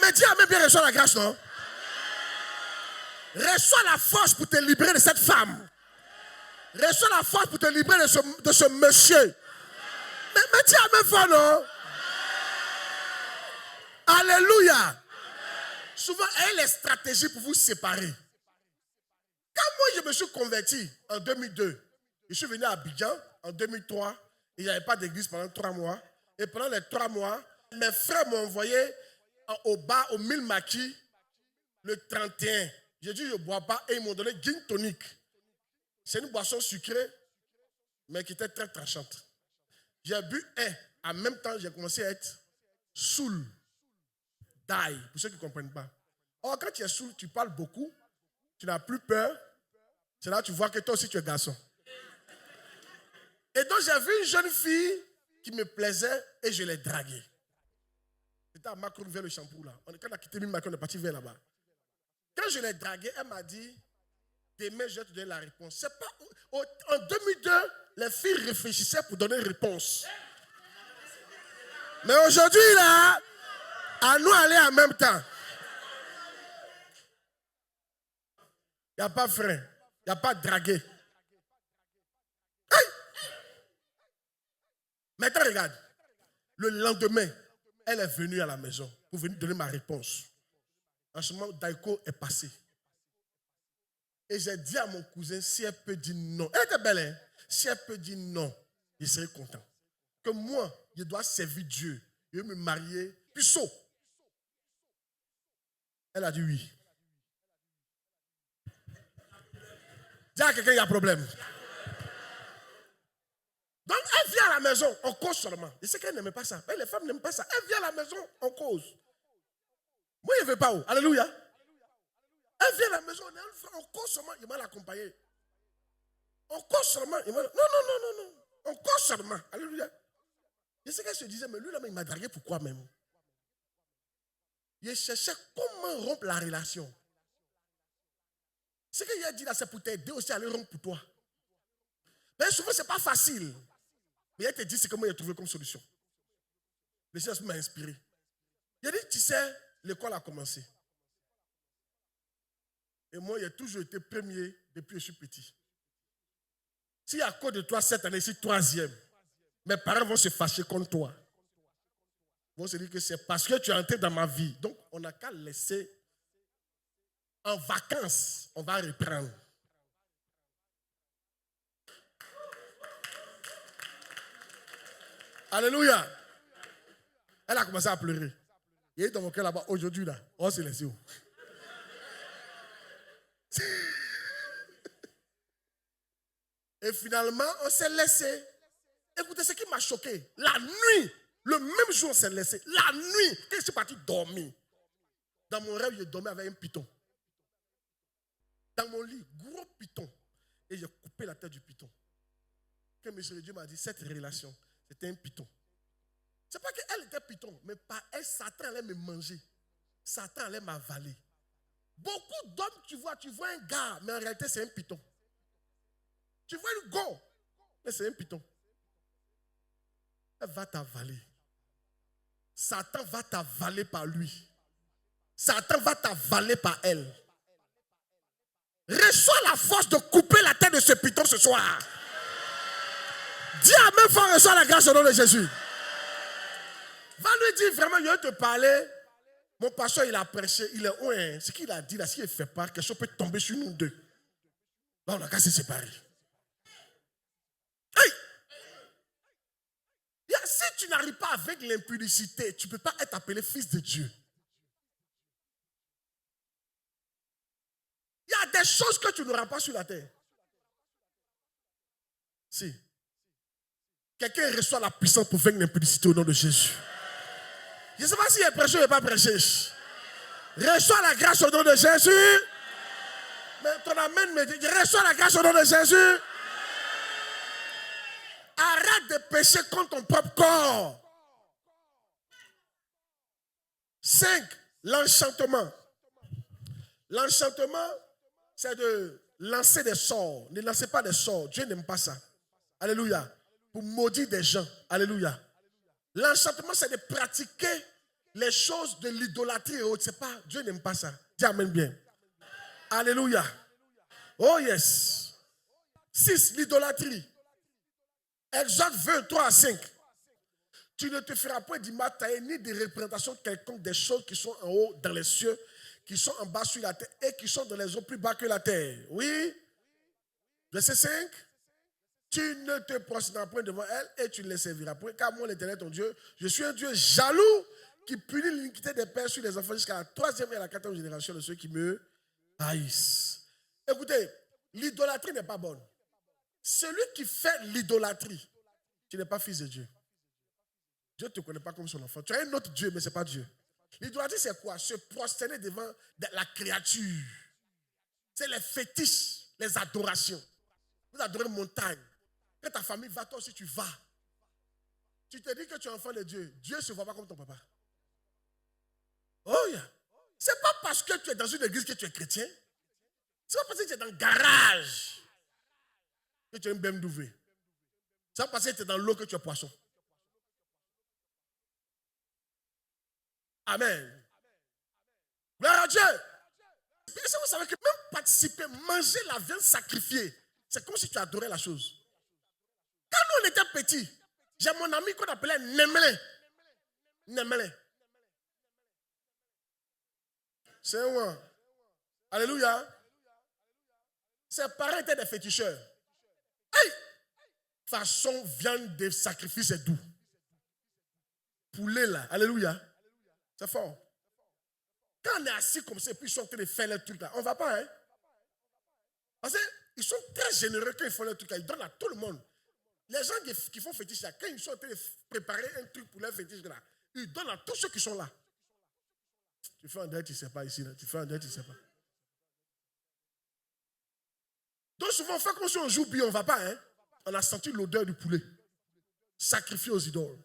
Mais dis à même bien, reçois la grâce, non? Reçois la force pour te libérer de cette femme. Reçois la force pour te libérer de ce monsieur. Mais dis à même fois, non? Alléluia. Souvent, elle a les stratégies pour vous séparer. Quand moi, je me suis converti en 2002, je suis venu à Abidjan en 2003. Il n'y avait pas d'église pendant 3 mois. Et pendant les 3 mois, mes frères m'ont envoyé au bar, au Mille Maquis, le 31. J'ai dit, je ne bois pas. Et ils m'ont donné gin tonic. C'est une boisson sucrée, mais qui était très tranchante. J'ai bu un. En même temps, j'ai commencé à être saoul. Die, pour ceux qui ne comprennent pas. Or, quand tu es saoul, tu parles beaucoup. Tu n'as plus peur. C'est là que tu vois que toi aussi, tu es garçon. Et donc, j'ai vu une jeune fille qui me plaisait et je l'ai draguée. C'était à Macron vers le Champour là. Quand on a quitté Macron, on est parti vers là-bas. Quand je l'ai draguée, elle m'a dit, demain je vais te donner la réponse. C'est pas, en 2002, les filles réfléchissaient pour donner une réponse. Mais aujourd'hui, là, à nous aller en même temps. Il n'y a pas frein, il n'y a pas dragué. Hey! Maintenant, regarde. Le lendemain, elle est venue à la maison pour venir donner ma réponse. En ce moment, Daiko est passé. Et j'ai dit à mon cousin, si elle peut dire non, elle était belle, hein? Si elle peut dire non, je serai content. Que moi, je dois servir Dieu. Je vais me marier, puis saut. Elle a dit oui. Dis à quelqu'un, il y a un problème. Donc, elle vient à la maison, on cause seulement. Je sais qu'elle n'aime pas ça. Mais les femmes n'aiment pas ça. Elle vient à la maison, on cause. Moi, je ne veux pas où. Alléluia. Elle vient à la maison, on cause seulement, il m'a l'accompagné. On cause seulement, il m'a... Non. On cause seulement. Alléluia. Je sais qu'elle se disait, mais lui, là, il m'a dragué pourquoi même? Il cherchait comment rompre la relation. Ce qu'il a dit là, c'est pour t'aider aussi à le rompre pour toi. Mais souvent, ce n'est pas facile. Mais elle te dit, c'est comment il a trouvé comme solution. Le Seigneur m'a inspiré. Il a dit, tu sais, l'école a commencé. Et moi, j'ai toujours été premier depuis que je suis petit. Si à cause de toi, cette année, c'est troisième, mes parents vont se fâcher contre toi. Ils vont se dire que c'est parce que tu es entré dans ma vie. Donc, on n'a qu'à laisser en vacances, on va reprendre. Alléluia. Elle a commencé à pleurer. Il est dans mon cœur là-bas. Aujourd'hui, là, on s'est laissé où? Et finalement, on s'est laissé. Écoutez, ce qui m'a choqué, la nuit, le même jour, on s'est laissé. La nuit, quand je suis parti dormir, dans mon rêve, je dormais avec un python. Dans mon lit, gros python. Et j'ai coupé la tête du python. Quand M. Dieu m'a dit, cette relation, c'était un python. Ce n'est pas qu'elle était python, mais par elle, Satan allait me manger. Satan allait m'avaler. Beaucoup d'hommes, tu vois un gars, mais en réalité, c'est un python. Tu vois une go, mais c'est un python. Elle va t'avaler. Satan va t'avaler par lui. Satan va t'avaler par elle. Reçois la force de couper la tête de ce python ce soir. Dis à même fois, reçois la grâce au nom de Jésus. Va lui dire vraiment, je vais te parler. Mon pasteur, il a prêché, il est ouais. Ce qu'il a dit là, s'il ne fait pas, quelque chose peut tomber sur nous deux. Là, on a qu'à se séparer. Hey! Si tu n'arrives pas avec l'impudicité, tu ne peux pas être appelé fils de Dieu. Il y a des choses que tu n'auras pas sur la terre. Si. Quelqu'un reçoit la puissance pour vaincre l'impudicité au nom de Jésus. Je ne sais pas s'il est prêché ou il n'est pas prêché. Reçois la grâce au nom de Jésus. Mais ton amen me dit, reçois la grâce au nom de Jésus. Arrête de pécher contre ton propre corps. 5. L'enchantement. L'enchantement, c'est de lancer des sorts. Ne lancez pas des sorts. Dieu n'aime pas ça. Alléluia. Pour maudire des gens. Alléluia. L'enchantement, c'est de pratiquer les choses de l'idolâtrie et autres. C'est pas, Dieu n'aime pas ça. Dis amen bien. Alléluia. Oh yes. 6. L'idolâtrie. Exode 23 à 5. Tu ne te feras point d'image taillée ni de représentation quelconque des choses qui sont en haut dans les cieux, qui sont en bas sur la terre et qui sont dans les eaux plus bas que la terre. Oui. Verset 5. Tu ne te prosterneras point devant elle et tu ne les serviras point. Car moi, l'Éternel, ton Dieu, je suis un Dieu jaloux qui punit l'iniquité des pères sur les enfants jusqu'à la 3e et la 4e génération de ceux qui me haïssent. Écoutez, l'idolâtrie n'est pas bonne. Celui qui fait l'idolâtrie, tu n'es pas fils de Dieu. Dieu ne te connaît pas comme son enfant. Tu as un autre Dieu, mais ce n'est pas Dieu. L'idolâtrie, c'est quoi? Se prosterner devant la créature. C'est les fétiches, les adorations. Vous adorez une montagne. Quand ta famille va, toi aussi tu vas. Tu te dis que tu es enfant de Dieu. Dieu ne se voit pas comme ton papa. Oh yeah. Ce n'est pas parce que tu es dans une église que tu es chrétien. C'est pas parce que tu es dans le garage que tu es un BMW. C'est pas parce que tu es dans l'eau que tu es poisson. Amen. Gloire à Dieu. Et ça, vous savez que même participer, manger la viande sacrifiée, c'est comme si tu adorais la chose. Quand nous on était petits, j'ai mon ami qu'on appelait Nemele. Nemele. C'est un. Alléluia. Ses parents étaient des féticheurs. Hey! Façon viande de sacrifice, c'est doux. Poulet là, alléluia. C'est fort. Quand on est assis comme ça et puis ils sont en train de faire les trucs là, on ne va pas, hein? Parce qu'ils sont très généreux quand ils font les trucs là, ils donnent à tout le monde. Les gens qui font fétiche là, quand ils sont en train de préparer un truc pour leur fétiche là, ils donnent à tous ceux qui sont là. Tu fais un deuil, tu ne sais pas ici, là. Tu fais un deuil, tu ne sais pas. Donc souvent, on fait comme si on joue bien, on ne va pas, hein? On a senti l'odeur du poulet sacrifié aux idoles.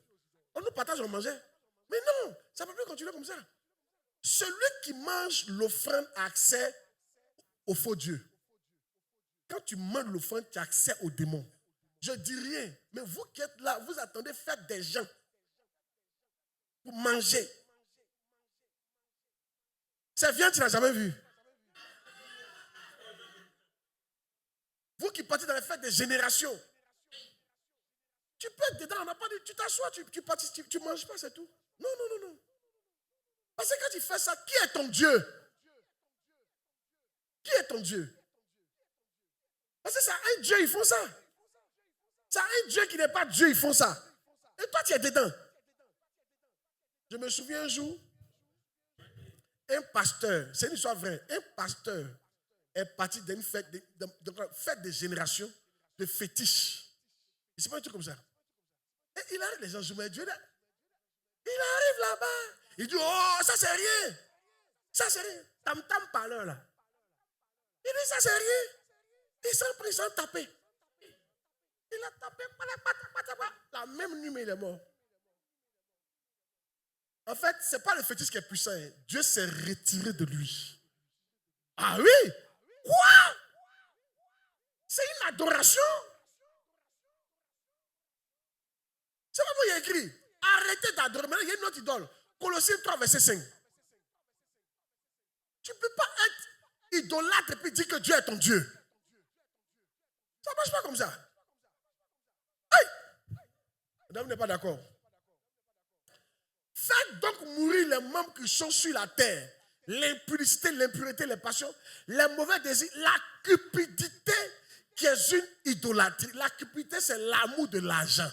On nous partage, on mangeait. Mais non, ça ne peut plus continuer comme ça. Celui qui mange l'offrande a accès au faux Dieu. Quand tu manges l'offrande, tu as accès aux démons. Je ne dis rien, mais vous qui êtes là, vous attendez faire des gens pour manger. C'est bien, tu n'as jamais vu. Vous qui partez dans les fêtes des générations, tu peux être dedans, on n'a pas dit, tu t'assois, tu participes, tu ne manges pas, c'est tout. Non, non, non, non. Parce que quand tu fais ça, qui est ton Dieu? Qui est ton Dieu? Parce que c'est un Dieu, ils font ça. C'est un Dieu qui n'est pas Dieu, ils font ça. Et toi, tu es dedans. Je me souviens un jour, un pasteur, c'est une histoire vraie, un pasteur est parti d'une fête, fête des générations de fétiches. C'est pas un truc comme ça. Et il arrive, les gens, je me dis, il arrive là-bas. Il dit, oh, ça c'est rien. Ça c'est rien. Tam-tam parleur là. Il dit, ça c'est rien. Ils sont pris, ils sont tapés. Il a tapé, la même nuit, mais il est mort. En fait, ce n'est pas le fétiche qui est puissant. Dieu s'est retiré de lui. Ah oui? Quoi? C'est une adoration. C'est pas vous qui a écrit. Arrêtez d'adorer. Maintenant, il y a une autre idole. Colossiens 3, verset 5. Tu ne peux pas être idolâtre et puis dire que Dieu est ton Dieu. Ça ne marche pas comme ça. Hey! Madame n'est pas d'accord. Faites donc mourir les membres qui sont sur la terre. L'impudicité, l'impureté, les passions, les mauvais désirs, la cupidité qui est une idolâtrie. La cupidité, c'est l'amour de l'argent.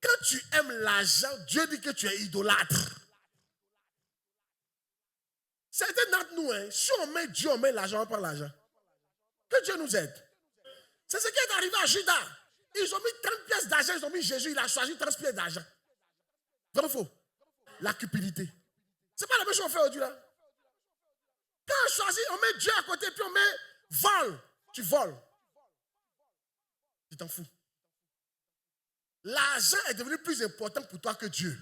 Quand tu aimes l'argent, Dieu dit que tu es idolâtre. Certains d'entre nous, hein, si on met Dieu, on met l'argent, on prend l'argent. Que Dieu nous aide. C'est ce qui est arrivé à Judas. Ils ont mis 30 pièces d'argent, ils ont mis Jésus, il a choisi 30 pièces d'argent. Vrai ou faux? La cupidité. C'est pas la même chose qu'on fait aujourd'hui là. Quand on choisit, on met Dieu à côté, puis on met vol. Tu voles. Tu t'en fous. L'argent est devenu plus important pour toi que Dieu.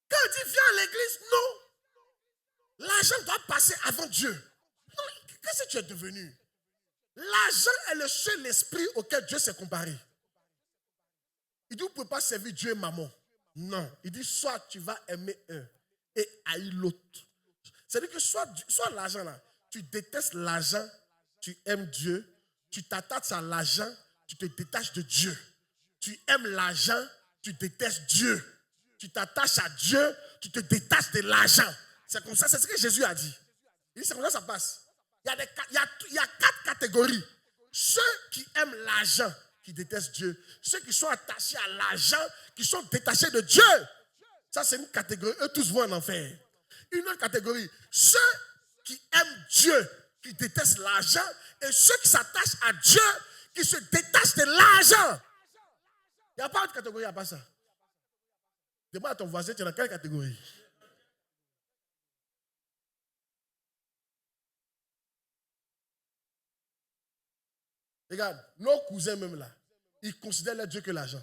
Quand on dit viens à l'église, non. L'argent doit passer avant Dieu. Non, qu'est-ce que tu es devenu? L'argent est le seul esprit auquel Dieu s'est comparé. Il dit, vous ne pouvez pas servir Dieu et maman. Non. Il dit, soit tu vas aimer un et haïr l'autre. C'est-à-dire que soit l'argent là, tu détestes l'argent, tu aimes Dieu, tu t'attaches à l'argent, tu te détaches de Dieu. Tu aimes l'argent, tu détestes Dieu. Tu t'attaches à Dieu, tu te détaches de l'argent. C'est comme ça, c'est ce que Jésus a dit. Il dit, c'est comme ça que ça passe. Il y a 4 catégories. Ceux qui aiment l'argent, qui détestent Dieu. Ceux qui sont attachés à l'argent, qui sont détachés de Dieu. Ça, c'est une catégorie. Eux tous vont en enfer. Une autre catégorie. Ceux qui aiment Dieu, qui détestent l'argent. Et ceux qui s'attachent à Dieu, qui se détachent de l'argent. Il n'y a pas d'autre catégorie à part ça. Demande à ton voisin, tu es dans quelle catégorie? Regarde, nos cousins même là, ils considèrent leur Dieu que l'argent.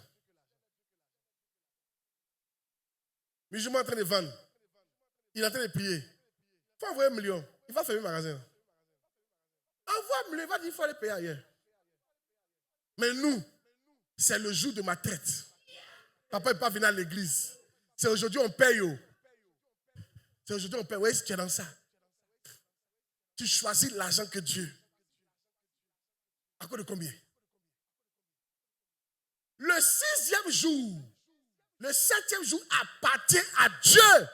Musulman en train de vendre, il est en train de prier. Il faut envoyer 1 million. Il va fermer le magasin. Envoie-le, il va dire qu'il faut aller payer ailleurs. Mais nous, c'est le jour de ma traite. Papa ne peut pas venir à l'église. C'est aujourd'hui on paye. C'est aujourd'hui on paye. Oui, si tu es dans ça. Tu choisis l'argent que Dieu. À cause de combien? Le 6e jour, le 7e jour appartient à Dieu.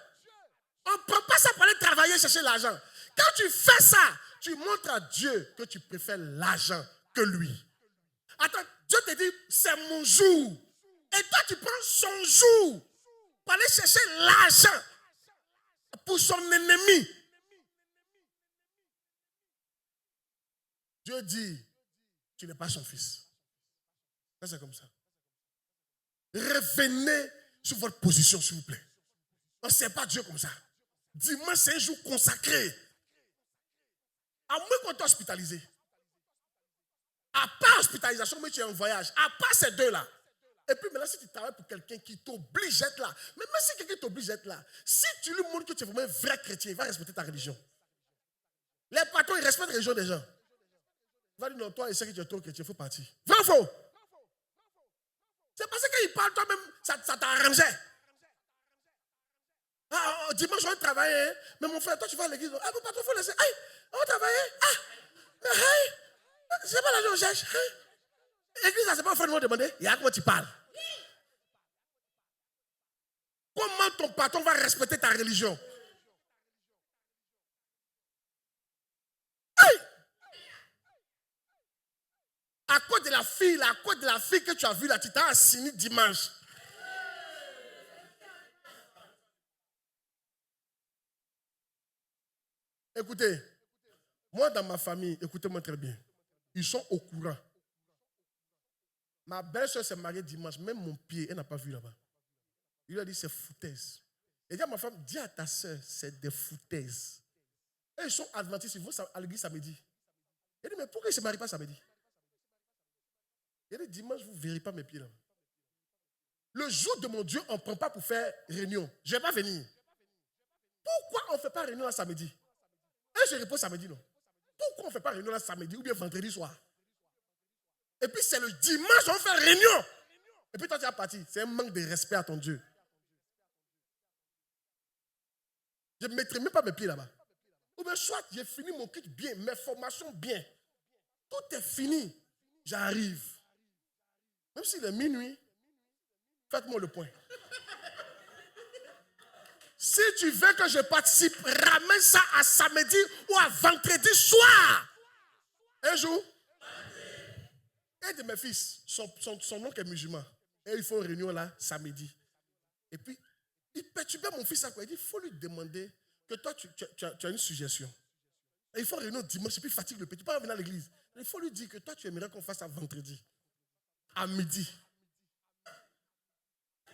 On ne prend pas ça pour aller travailler, chercher l'argent. Quand tu fais ça, tu montres à Dieu que tu préfères l'argent que lui. Attends, Dieu te dit, c'est mon jour. Et toi, tu prends son jour pour aller chercher l'argent pour son ennemi. Dieu dit, tu n'es pas son fils. Ça, c'est comme ça. Revenez sur votre position, s'il vous plaît. On ne sert pas Dieu comme ça. Dimanche, c'est un jour consacré. À moins qu'on t'ait hospitalisé. À part hospitalisation, mais tu es en voyage. À part ces deux-là. Et puis maintenant, si tu travailles pour quelqu'un qui t'oblige d'être là, mais même si quelqu'un t'oblige d'être là, si tu lui montres que tu es vraiment un vrai chrétien, il va respecter ta religion. Les patrons, ils respectent la religion des gens. Il va dire, non, toi, il sait que tu es trop chrétien, il faut partir. Vrai ou faux? C'est parce qu'il parle toi-même, ça t'arrangeait. Ah, dimanche, on va travailler. Hein? Mais mon frère, toi, tu vas à l'église. Ah, mon patron, il faut laisser. Hey, on va travailler. Ah, mais hey, c'est pas l'argent que je cherche. L'église, c'est pas un frère de me demander. Il y a comment tu parles. Comment ton patron va respecter ta religion? Hey! À cause de la fille que tu as vue là, tu t'as assigné dimanche. Écoutez, moi dans ma famille, écoutez-moi très bien, ils sont au courant. Ma belle-soeur s'est mariée dimanche, même mon pied, elle n'a pas vu là-bas. Il lui a dit, c'est foutaise. Il dit à ma femme, dis à ta soeur, c'est des foutaises. Et ils sont adventistes, ils vont à l'église samedi. Il dit, mais pourquoi ils ne se marient pas samedi? Il dit, dimanche, vous ne verrez pas mes pieds là. Le jour de mon Dieu, on ne prend pas pour faire réunion. Je ne vais pas venir. Pourquoi on ne fait pas réunion là samedi? Et je réponds samedi, non. Pourquoi on ne fait pas réunion là samedi ou bien vendredi soir? Et puis c'est le dimanche, on fait réunion. Et puis toi, tu es parti. C'est un manque de respect à ton Dieu. Je ne mettrai même pas mes pieds là-bas. Ou bien soit j'ai fini mon kit bien, mes formations bien. Tout est fini. J'arrive. Même s'il est minuit, faites-moi le point. Si tu veux que je participe, ramène ça à samedi ou à vendredi soir. Un jour. Un de mes fils, son oncle est musulman. Et ils font une réunion là, samedi. Et puis, il perturbait mon fils à quoi? Il dit, il faut lui demander que toi, tu as une suggestion. Et il faut réunion dimanche, et puis il fatigue le petit. Tu peux pas venir à l'église. Il faut lui dire que toi, tu aimerais qu'on fasse ça vendredi, à midi.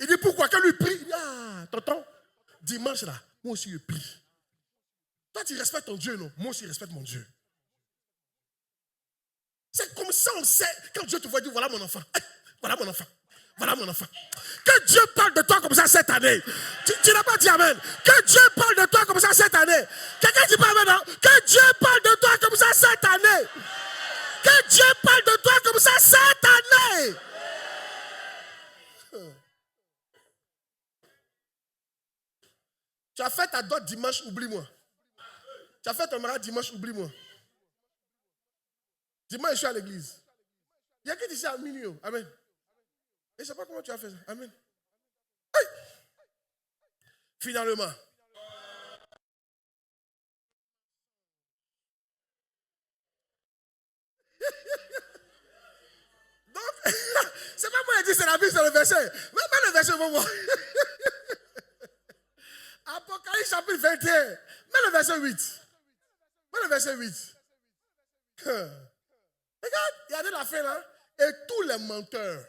Il dit, pourquoi? Que lui prie. Il dit, ah, tonton, dimanche là, moi aussi je prie. Toi, tu respectes ton Dieu, non? Moi aussi je respecte mon Dieu. C'est comme ça on sait, quand Dieu te voit dire, voilà mon enfant, voilà mon enfant, voilà mon enfant. Que Dieu parle de toi comme ça cette année. Tu n'as pas dit amen. Que Dieu parle de toi comme ça cette année. Quelqu'un dit pas amen, non? Que Dieu parle de toi comme ça cette année. Que Dieu parle de toi comme ça cette année. Tu as fait ta dot dimanche, oublie-moi. Tu as fait ton mariage dimanche, oublie-moi. Dimanche, je suis à l'église. Il y a qui dit ça à minuit. Amen. Et je ne sais pas comment tu as fait ça. Amen. Hey! Finalement. Donc, c'est pas moi qui ai dit c'est la Bible, c'est le verset. Même le verset pour moi. Apocalypse chapitre 21. Mets le verset 8. Mets le verset 8. Regarde, il y a de la fin là. Et tous les menteurs.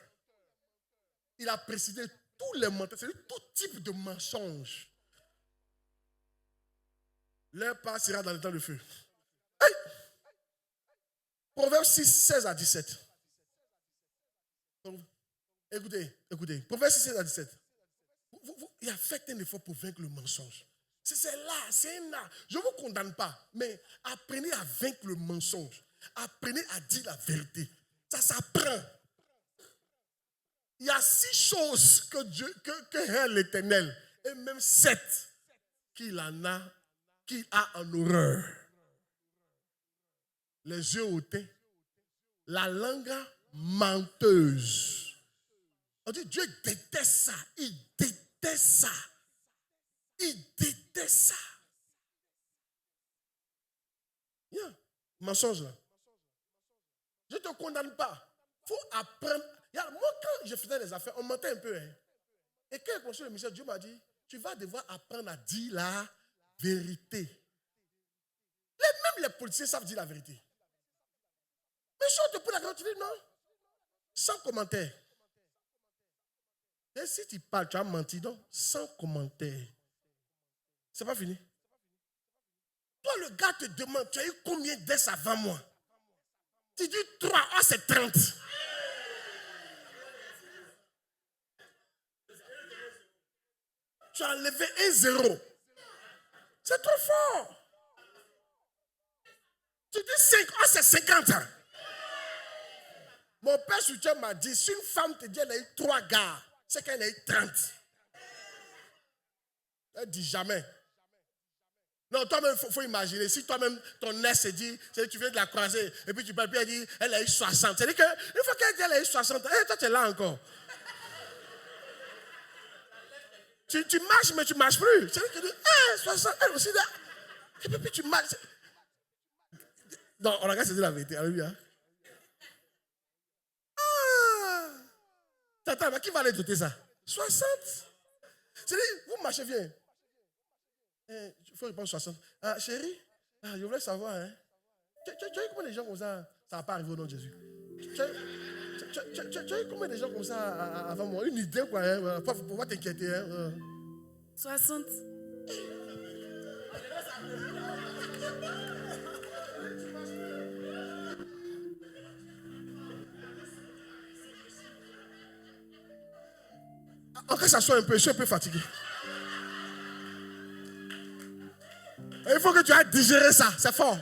Il a précisé tous les menteurs. C'est-à-dire tout type de mensonge. Leur part sera dans le temps de feu. Hey! Proverbe 6, 16 à 17. Écoutez. Proverbe 6, 16 à 17. Il a fait un effort pour vaincre le mensonge. C'est là, c'est un art. Je ne vous condamne pas, mais apprenez à vaincre le mensonge. Apprenez à dire la vérité. Ça s'apprend. Il y a 6 choses que l'Éternel, et même 7 qu'il a en horreur. Les yeux hautés, la langue menteuse. On dit Dieu déteste ça. Il déteste ça. Il déteste ça. Yeah. Mensonge là. Je ne te condamne pas. Il faut apprendre. Moi, quand je faisais des affaires, on mentait un peu. Hein. Et quand j'ai construit le ministère, Dieu m'a dit, tu vas devoir apprendre à dire la vérité. Même les policiers savent dire la vérité. Mais si on te pose la question, tu dis non. Sans commentaire. Et si tu parles, tu as menti, donc sans commentaire. C'est pas fini. Toi, le gars te demande, tu as eu combien d'ess avant moi? Tu dis 3, c'est 30. Tu as enlevé 1 0. C'est trop fort. Tu dis 5, c'est 50. Mon père soutien m'a dit, si une femme te dit qu'elle a eu 3 gars, c'est qu'elle a eu 30. Elle dit jamais. Non, toi-même, il faut imaginer. Si toi-même, ton ex se dit, tu viens de la croiser, et puis tu parles, puis elle dit, elle a eu 60. C'est-à-dire qu'une fois qu'elle dit qu'elle a eu 60, toi, tu es là encore. Tu marches, mais tu ne marches plus. C'est-à-dire que tu dis, 60, elle aussi, là. Et puis tu marches. Non, on regarde, c'est la vérité. Alléluia. Attends, mais qui va aller doter ça? 60. C'est-à-dire, vous marchez bien. Il faut répondre 60. Chérie, je voulais savoir, hein. Tu as eu combien de gens comme ça n'a pas arrivé au nom de Jésus? Tu as eu combien de gens comme ça avant moi? Une idée, quoi, hein, pour pouvoir t'inquiéter. Hein, 60. En cas ça soit un peu, je suis un peu fatigué. Et il faut que tu aies digéré ça, c'est fort.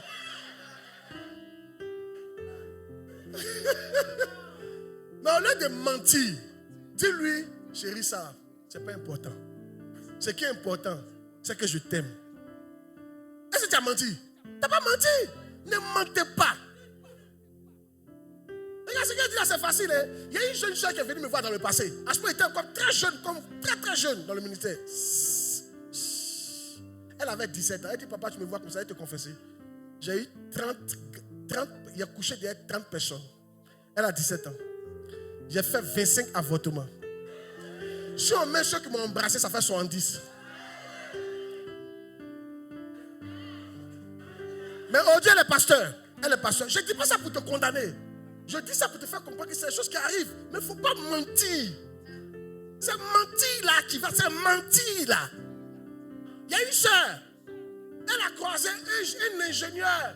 Mais au lieu de mentir, dis-lui, chérie, ça, c'est pas important. Ce qui est important, c'est que je t'aime. Est-ce que tu as menti? Tu n'as pas menti. Ne mentez pas. Regarde ce qu'elle dit là, c'est facile. Hein? Il y a une jeune soeur qui est venue me voir dans le passé. Ashpo était encore très jeune, comme très jeune dans le ministère. Elle avait 17 ans. Elle dit, papa, tu me vois comme ça, elle te confesser. J'ai eu 30, il a couché derrière 30 personnes. Elle a 17 ans. J'ai fait 25 avortements. Si on met ceux qui m'ont embrassé, ça fait 70. Mais aujourd'hui, elle est pasteur. Je ne dis pas ça pour te condamner. Je dis ça pour te faire comprendre que c'est des choses qui arrivent. Mais il ne faut pas mentir. C'est mentir là qui va. C'est mentir là. Il y a une soeur. Elle a croisé un ingénieur.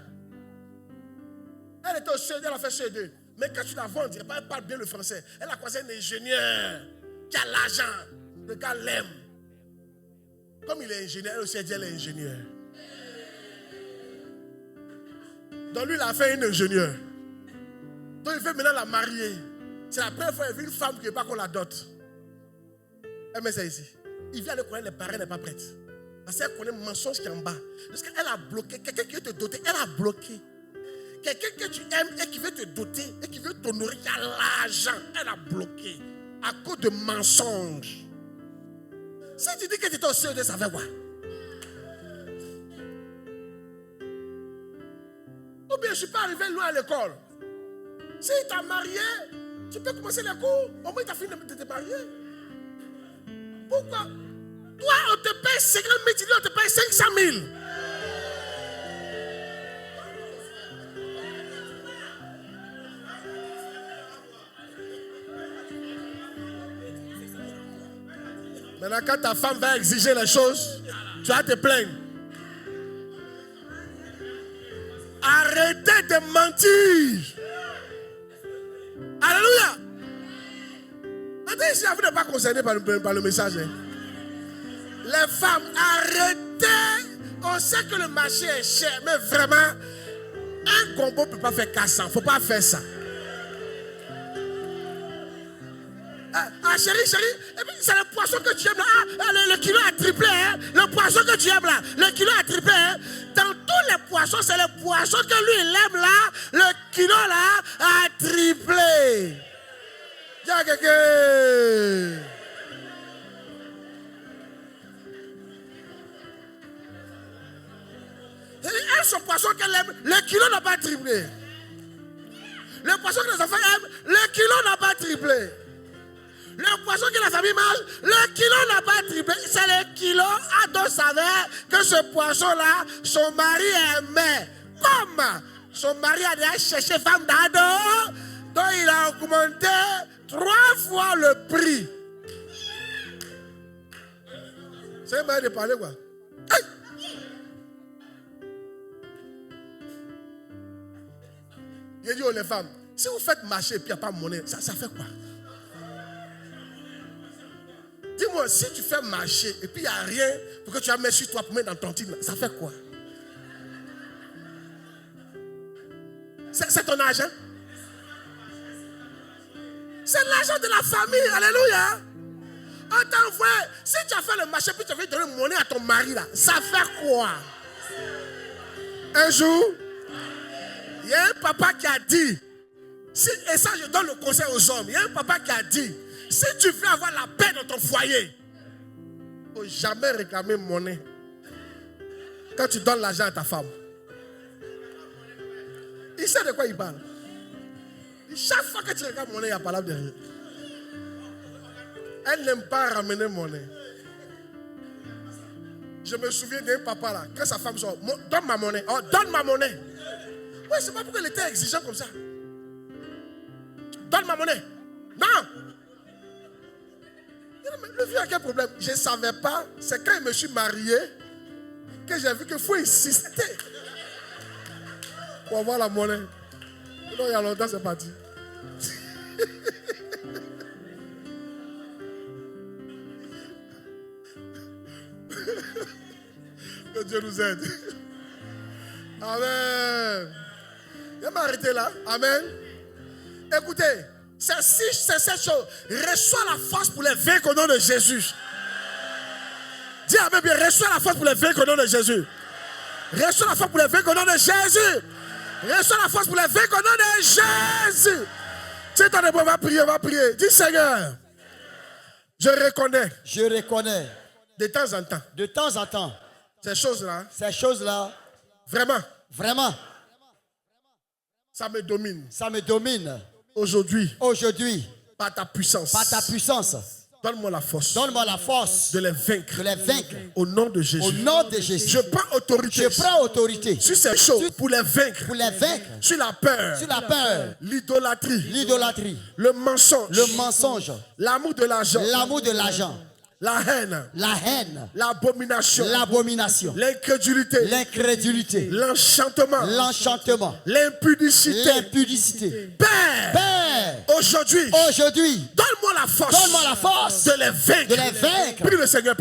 Elle était au CE2, elle a fait CE2. Mais quand tu la vois, on dirait pas, elle parle bien le français. Elle a croisé un ingénieur qui a l'argent. Le gars l'aime. Comme il est ingénieur, elle aussi elle dit elle est ingénieur. Donc lui, il a fait un ingénieur. Donc il veut maintenant la marier. C'est la première fois qu'il a vu une femme qui ne veut pas qu'on la dote. Elle met ça ici. Il vient aller connaître les parents, elle n'est pas prête. Parce qu'elle connaît le mensonge qui est en bas. Parce qu'elle a bloqué. Quelqu'un qui veut te doter, elle a bloqué. Quelqu'un que tu aimes et qui veut te doter et qui veut t'honorer, qui a l'argent, elle a bloqué. À cause de mensonges. Si tu dis que tu étais au CE2, ça fait quoi? Ou bien je ne suis pas arrivé loin à l'école. Si tu as marié, tu peux commencer les cours. Au moins tu as fini de te marier. Pourquoi? Toi, on te paye 50 000, on te paye 500 000. Maintenant, quand ta femme va exiger les choses, tu vas te plaindre. Arrêtez de mentir. Alléluia. Attends, ici, vous n'êtes pas concerné par le message. Hein. Les femmes, arrêtez. On sait que le marché est cher, mais vraiment, un gombo ne peut pas faire 400. Il ne faut pas faire ça. Ah chérie, et puis c'est le poisson que tu aimes là. Le kilo a triplé, hein. Le poisson que tu aimes là, le kilo a triplé, hein. Dans tous les poissons, c'est le poisson que lui il aime là. Le kilo là a triplé. Dis à quelqu'un. Elle, son poisson qu'elle aime, le kilo n'a pas triplé. Le poisson que les enfants aiment, le kilo n'a pas triplé. Le poisson que la famille mange, le kilo n'a pas triplé. C'est le kilo à dos saveur que ce poisson-là, son mari aimait. Comme son mari a déjà cherché femme d'ado, donc il a augmenté 3 fois le prix. C'est une manière de parler quoi. Hey! Il dit aux les femmes, si vous faites marcher et puis il n'y a pas de monnaie, ça fait quoi? Dis-moi, si tu fais marcher et puis il n'y a rien pour que tu vas mettre sur toi pour mettre dans ton titre, ça fait quoi? C'est ton argent? C'est l'argent de la famille, alléluia. On t'envoie, si tu as fait le marché puis tu veux donner monnaie à ton mari là, ça fait quoi? Un jour, il y a un papa qui a dit, et ça je donne le conseil aux hommes, il y a un papa qui a dit, si tu veux avoir la paix dans ton foyer, il ne faut jamais réclamer monnaie quand tu donnes l'argent à ta femme. Il sait de quoi il parle. Chaque fois que tu réclames monnaie, il y a parole derrière. Elle n'aime pas ramener monnaie. Je me souviens d'un papa là, quand sa femme sort, donne ma monnaie. Oh, donne ma monnaie. Oui, c'est pas pourquoi il était exigeant comme ça. Donne ma monnaie. Non. Le vieux a quel problème? Je ne savais pas. C'est quand je me suis marié que j'ai vu qu'il faut insister pour avoir la monnaie. Non, il y a longtemps, c'est parti. Que Dieu nous aide. Amen. Je vais m'arrêter là. Amen. Écoutez, c'est cette chose. Reçois la force pour les vaincre au nom de Jésus. Dis amen bien. Reçois la force pour les vaincre au nom de Jésus. Reçois la force pour les vaincre au nom de Jésus. Reçois la force pour les vaincre au nom de Jésus. Tu t'en es bon, on va prier. Dis Seigneur, je reconnais. De temps en temps. Ces choses-là. Vraiment. Ça me domine. Aujourd'hui. Par ta puissance. Donne-moi la force. De les vaincre. Au nom de Jésus. Je prends autorité. Sur ces choses. Pour les vaincre. Sur la peur. L'idolâtrie. Le mensonge. L'amour de l'argent. La haine. L'abomination. L'incrédulité. L'enchantement. L'impudicité. Père. Aujourd'hui. Donne-moi la force. De les vaincre. Prie le Seigneur.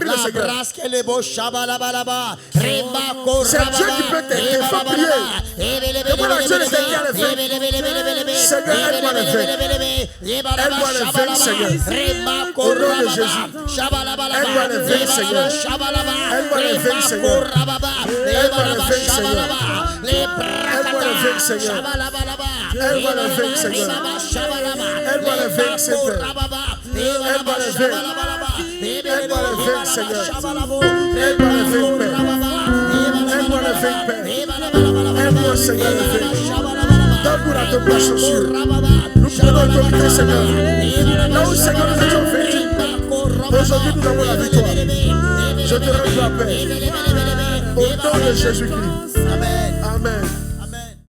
C'est Dieu qui peut t'aider. Il faut prier. Demande à Dieu de t'aider à les vaincre. Seigneur, aide-moi à les vaincre. Aide-moi à les vaincre, Seigneur. Au nom de Jésus. Aide-moi les vaincre, Seigneur. Aide-moi les vaincre, Seigneur. Aide-moi les vaincre, Seigneur. Aide-moi les vaincre, Seigneur. Aide-moi les vaincre, Seigneur. Aide-moi les vaincre, Seigneur. Aide-moi les vaincre. Aide-moi les vaincre, Seigneur. Aide-moi les vaincre, Père. Aide-moi les vaincre, Père. Aide-moi, Seigneur, les vaincre. Donne-nous la tombe chaussure. Nous prenons l'autorité, Seigneur. Là où, Seigneur, nous étions vaincus. Aujourd'hui, nous avons la victoire. Je te rends la paix. Au nom de Jésus-Christ. Amen.